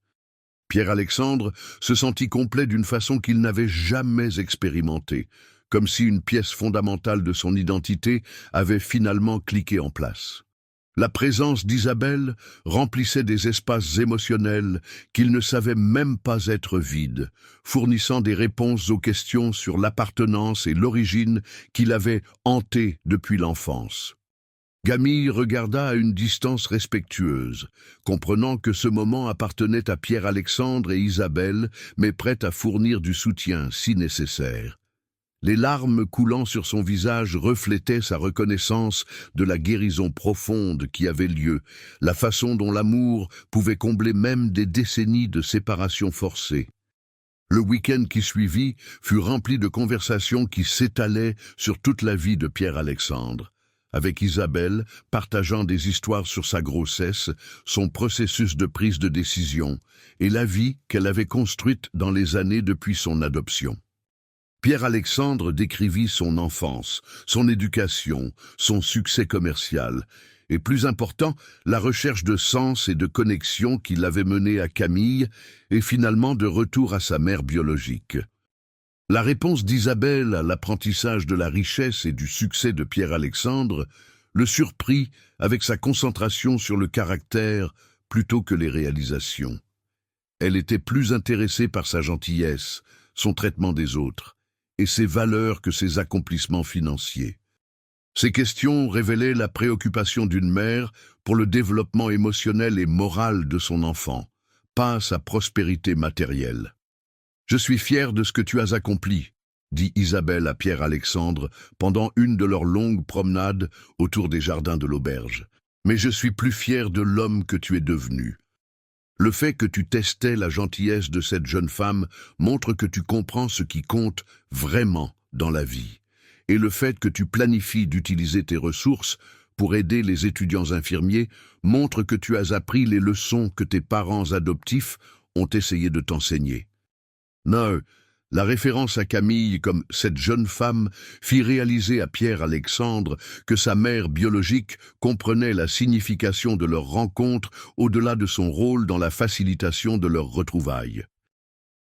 Pierre-Alexandre se sentit complet d'une façon qu'il n'avait jamais expérimentée, comme si une pièce fondamentale de son identité avait finalement cliqué en place. La présence d'Isabelle remplissait des espaces émotionnels qu'il ne savait même pas être vides, fournissant des réponses aux questions sur l'appartenance et l'origine qui l'avaient hanté depuis l'enfance. Camille regarda à une distance respectueuse, comprenant que ce moment appartenait à Pierre-Alexandre et Isabelle, mais prête à fournir du soutien si nécessaire. Les larmes coulant sur son visage reflétaient sa reconnaissance de la guérison profonde qui avait lieu, la façon dont l'amour pouvait combler même des décennies de séparation forcée. Le week-end qui suivit fut rempli de conversations qui s'étalaient sur toute la vie de Pierre-Alexandre, avec Isabelle partageant des histoires sur sa grossesse, son processus de prise de décision et la vie qu'elle avait construite dans les années depuis son adoption. Pierre-Alexandre décrivit son enfance, son éducation, son succès commercial, et plus important, la recherche de sens et de connexion qui l'avait mené à Camille et finalement de retour à sa mère biologique. La réponse d'Isabelle à l'apprentissage de la richesse et du succès de Pierre-Alexandre le surprit avec sa concentration sur le caractère plutôt que les réalisations. Elle était plus intéressée par sa gentillesse, son traitement des autres, et ses valeurs que ses accomplissements financiers. Ces questions révélaient la préoccupation d'une mère pour le développement émotionnel et moral de son enfant, pas sa prospérité matérielle. « Je suis fière de ce que tu as accompli », dit Isabelle à Pierre-Alexandre pendant une de leurs longues promenades autour des jardins de l'auberge. « Mais je suis plus fière de l'homme que tu es devenu. » Le fait que tu testais la gentillesse de cette jeune femme montre que tu comprends ce qui compte vraiment dans la vie. Et le fait que tu planifies d'utiliser tes ressources pour aider les étudiants infirmiers montre que tu as appris les leçons que tes parents adoptifs ont essayé de t'enseigner. Non, la référence à Camille comme cette jeune femme fit réaliser à Pierre-Alexandre que sa mère biologique comprenait la signification de leur rencontre au-delà de son rôle dans la facilitation de leur retrouvailles.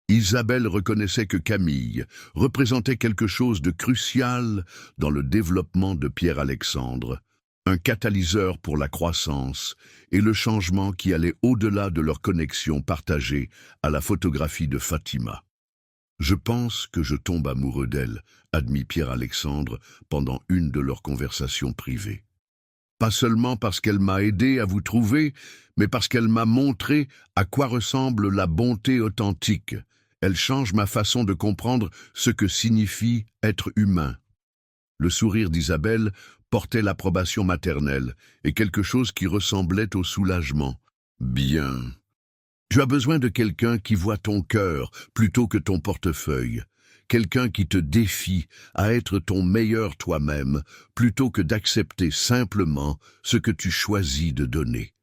Isabelle reconnaissait que Camille représentait quelque chose de crucial dans le développement de Pierre-Alexandre, un catalyseur pour la croissance et le changement qui allait au-delà de leur connexion partagée à la photographie de Fatima. « Je pense que je tombe amoureux d'elle », admit Pierre-Alexandre pendant une de leurs conversations privées. Pas seulement parce qu'elle m'a aidé à vous trouver, mais parce qu'elle m'a montré à quoi ressemble la bonté authentique. Elle change ma façon de comprendre ce que signifie être humain. Le sourire d'Isabelle portait l'approbation maternelle et quelque chose qui ressemblait au soulagement. « Bien. Tu as besoin de quelqu'un qui voit ton cœur plutôt que ton portefeuille. Quelqu'un qui te défie à être ton meilleur toi-même plutôt que d'accepter simplement ce que tu choisis de donner. »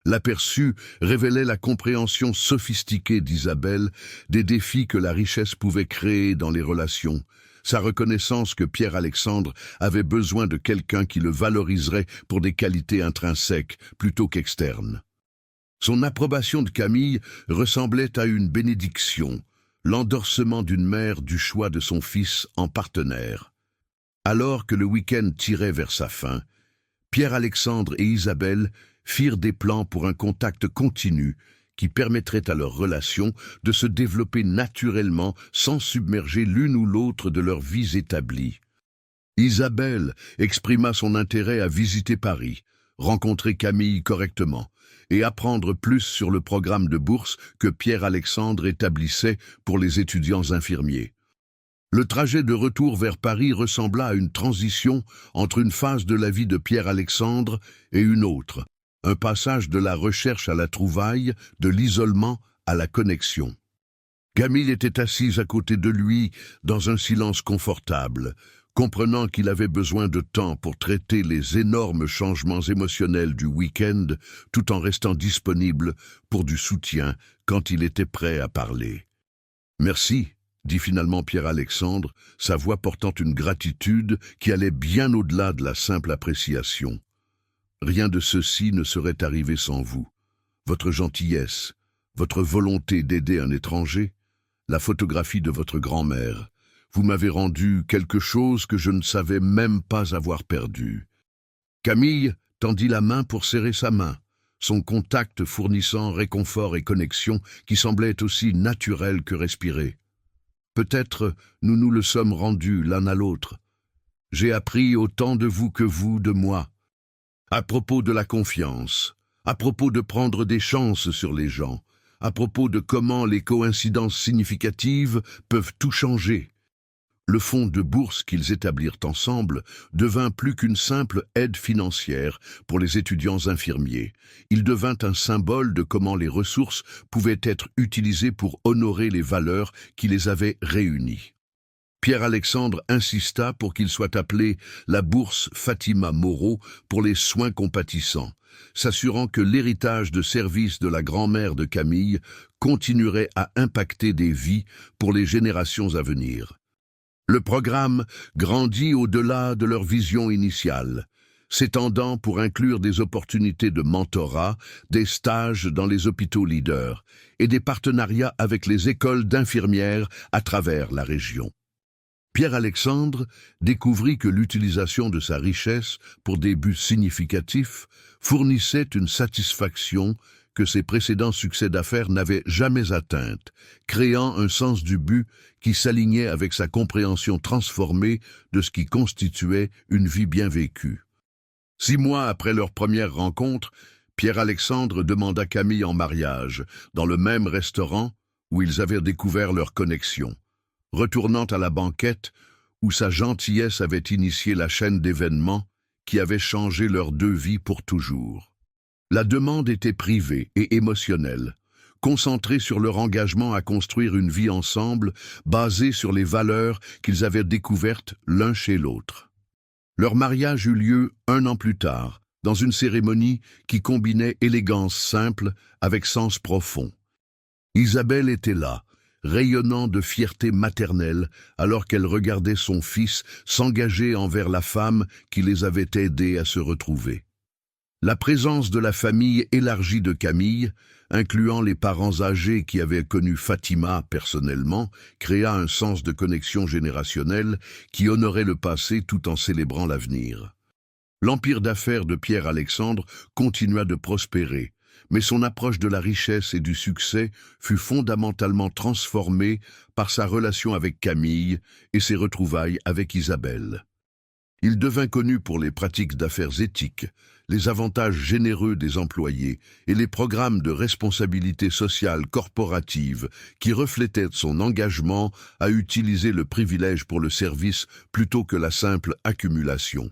L'aperçu révélait la compréhension sophistiquée d'Isabelle des défis que la richesse pouvait créer dans les relations, sa reconnaissance que Pierre-Alexandre avait besoin de quelqu'un qui le valoriserait pour des qualités intrinsèques plutôt qu'externes. Son approbation de Camille ressemblait à une bénédiction, l'endorsement d'une mère du choix de son fils en partenaire. Alors que le week-end tirait vers sa fin, Pierre-Alexandre et Isabelle firent des plans pour un contact continu qui permettrait à leur relation de se développer naturellement sans submerger l'une ou l'autre de leurs vies établies. Isabelle exprima son intérêt à visiter Paris, rencontrer Camille correctement et apprendre plus sur le programme de bourse que Pierre-Alexandre établissait pour les étudiants infirmiers. Le trajet de retour vers Paris ressembla à une transition entre une phase de la vie de Pierre-Alexandre et une autre, un passage de la recherche à la trouvaille, de l'isolement à la connexion. Camille était assise à côté de lui dans un silence confortable, comprenant qu'il avait besoin de temps pour traiter les énormes changements émotionnels du week-end, tout en restant disponible pour du soutien quand il était prêt à parler. « Merci », dit finalement Pierre-Alexandre, sa voix portant une gratitude qui allait bien au-delà de la simple appréciation. « Rien de ceci ne serait arrivé sans vous. Votre gentillesse, votre volonté d'aider un étranger, la photographie de votre grand-mère. Vous m'avez rendu quelque chose que je ne savais même pas avoir perdu. » Camille tendit la main pour serrer sa main, son contact fournissant réconfort et connexion qui semblaient aussi naturels que respirer. Peut-être nous nous le sommes rendus l'un à l'autre. J'ai appris autant de vous que vous de moi. À propos de la confiance, à propos de prendre des chances sur les gens, à propos de comment les coïncidences significatives peuvent tout changer. Le fonds de bourse qu'ils établirent ensemble devint plus qu'une simple aide financière pour les étudiants infirmiers. Il devint un symbole de comment les ressources pouvaient être utilisées pour honorer les valeurs qui les avaient réunies. Pierre-Alexandre insista pour qu'il soit appelé la bourse Fatima Moreau pour les soins compatissants, s'assurant que l'héritage de service de la grand-mère de Camille continuerait à impacter des vies pour les générations à venir. Le programme grandit au-delà de leur vision initiale, s'étendant pour inclure des opportunités de mentorat, des stages dans les hôpitaux leaders et des partenariats avec les écoles d'infirmières à travers la région. Pierre-Alexandre découvrit que l'utilisation de sa richesse pour des buts significatifs fournissait une satisfaction que ses précédents succès d'affaires n'avaient jamais atteinte, créant un sens du but qui s'alignait avec sa compréhension transformée de ce qui constituait une vie bien vécue. 6 mois après leur première rencontre, Pierre-Alexandre demanda Camille en mariage, dans le même restaurant où ils avaient découvert leur connexion. Retournant à la banquette, où sa gentillesse avait initié la chaîne d'événements qui avait changé leurs deux vies pour toujours. La demande était privée et émotionnelle, concentrés sur leur engagement à construire une vie ensemble basée sur les valeurs qu'ils avaient découvertes l'un chez l'autre. Leur mariage eut lieu 1 an plus tard, dans une cérémonie qui combinait élégance simple avec sens profond. Isabelle était là, rayonnant de fierté maternelle, alors qu'elle regardait son fils s'engager envers la femme qui les avait aidés à se retrouver. La présence de la famille élargie de Camille, incluant les parents âgés qui avaient connu Fatima personnellement, créa un sens de connexion générationnelle qui honorait le passé tout en célébrant l'avenir. L'empire d'affaires de Pierre-Alexandre continua de prospérer, mais son approche de la richesse et du succès fut fondamentalement transformée par sa relation avec Camille et ses retrouvailles avec Isabelle. Il devint connu pour les pratiques d'affaires éthiques, les avantages généreux des employés et les programmes de responsabilité sociale corporative qui reflétaient son engagement à utiliser le privilège pour le service plutôt que la simple accumulation.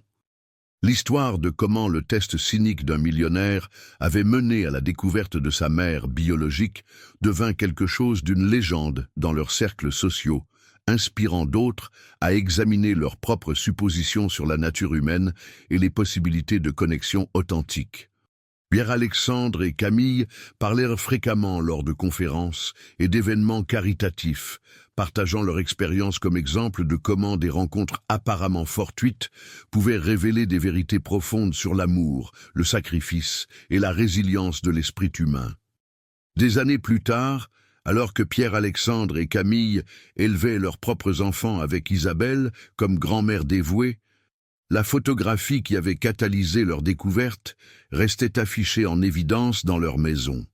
L'histoire de comment le test cynique d'un millionnaire avait mené à la découverte de sa mère biologique devint quelque chose d'une légende dans leurs cercles sociaux, inspirant d'autres à examiner leurs propres suppositions sur la nature humaine et les possibilités de connexion authentique. Pierre-Alexandre et Camille parlèrent fréquemment lors de conférences et d'événements caritatifs, partageant leur expérience comme exemple de comment des rencontres apparemment fortuites pouvaient révéler des vérités profondes sur l'amour, le sacrifice et la résilience de l'esprit humain. Des années plus tard, alors que Pierre-Alexandre et Camille élevaient leurs propres enfants avec Isabelle comme grand-mère dévouée, la photographie qui avait catalysé leur découverte restait affichée en évidence dans leur maison.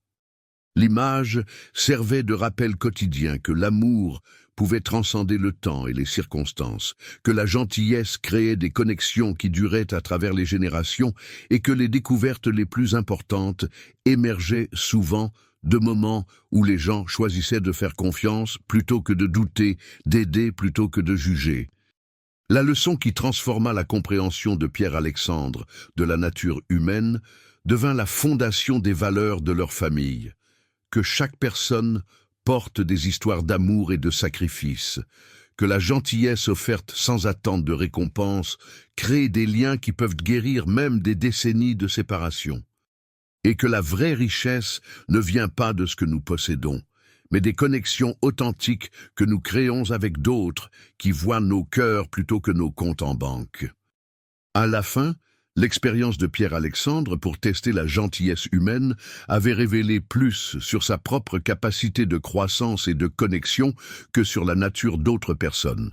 L'image servait de rappel quotidien que l'amour pouvait transcender le temps et les circonstances, que la gentillesse créait des connexions qui duraient à travers les générations et que les découvertes les plus importantes émergeaient souvent de moments où les gens choisissaient de faire confiance plutôt que de douter, d'aider plutôt que de juger. La leçon qui transforma la compréhension de Pierre-Alexandre de la nature humaine devint la fondation des valeurs de leur famille. Que chaque personne porte des histoires d'amour et de sacrifice, que la gentillesse offerte sans attente de récompense crée des liens qui peuvent guérir même des décennies de séparation, et que la vraie richesse ne vient pas de ce que nous possédons, mais des connexions authentiques que nous créons avec d'autres qui voient nos cœurs plutôt que nos comptes en banque. À la fin, l'expérience de Pierre-Alexandre pour tester la gentillesse humaine avait révélé plus sur sa propre capacité de croissance et de connexion que sur la nature d'autres personnes.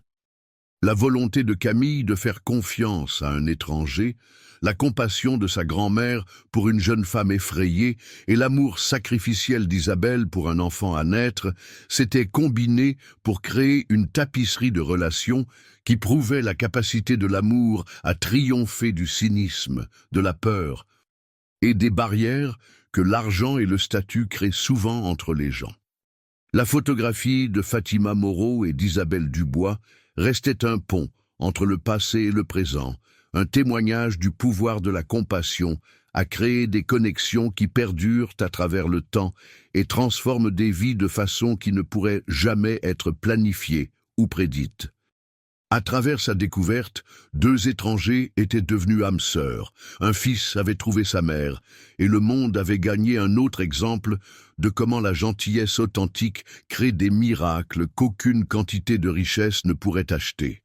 La volonté de Camille de faire confiance à un étranger, la compassion de sa grand-mère pour une jeune femme effrayée et l'amour sacrificiel d'Isabelle pour un enfant à naître s'étaient combinés pour créer une tapisserie de relations qui prouvait la capacité de l'amour à triompher du cynisme, de la peur et des barrières que l'argent et le statut créent souvent entre les gens. La photographie de Fatima Moreau et d'Isabelle Dubois restait un pont entre le passé et le présent, un témoignage du pouvoir de la compassion à créer des connexions qui perdurent à travers le temps et transforment des vies de façon qui ne pourrait jamais être planifiée ou prédite. À travers sa découverte, 2 étrangers étaient devenus âmes sœurs, un fils avait trouvé sa mère, et le monde avait gagné un autre exemple de comment la gentillesse authentique crée des miracles qu'aucune quantité de richesse ne pourrait acheter.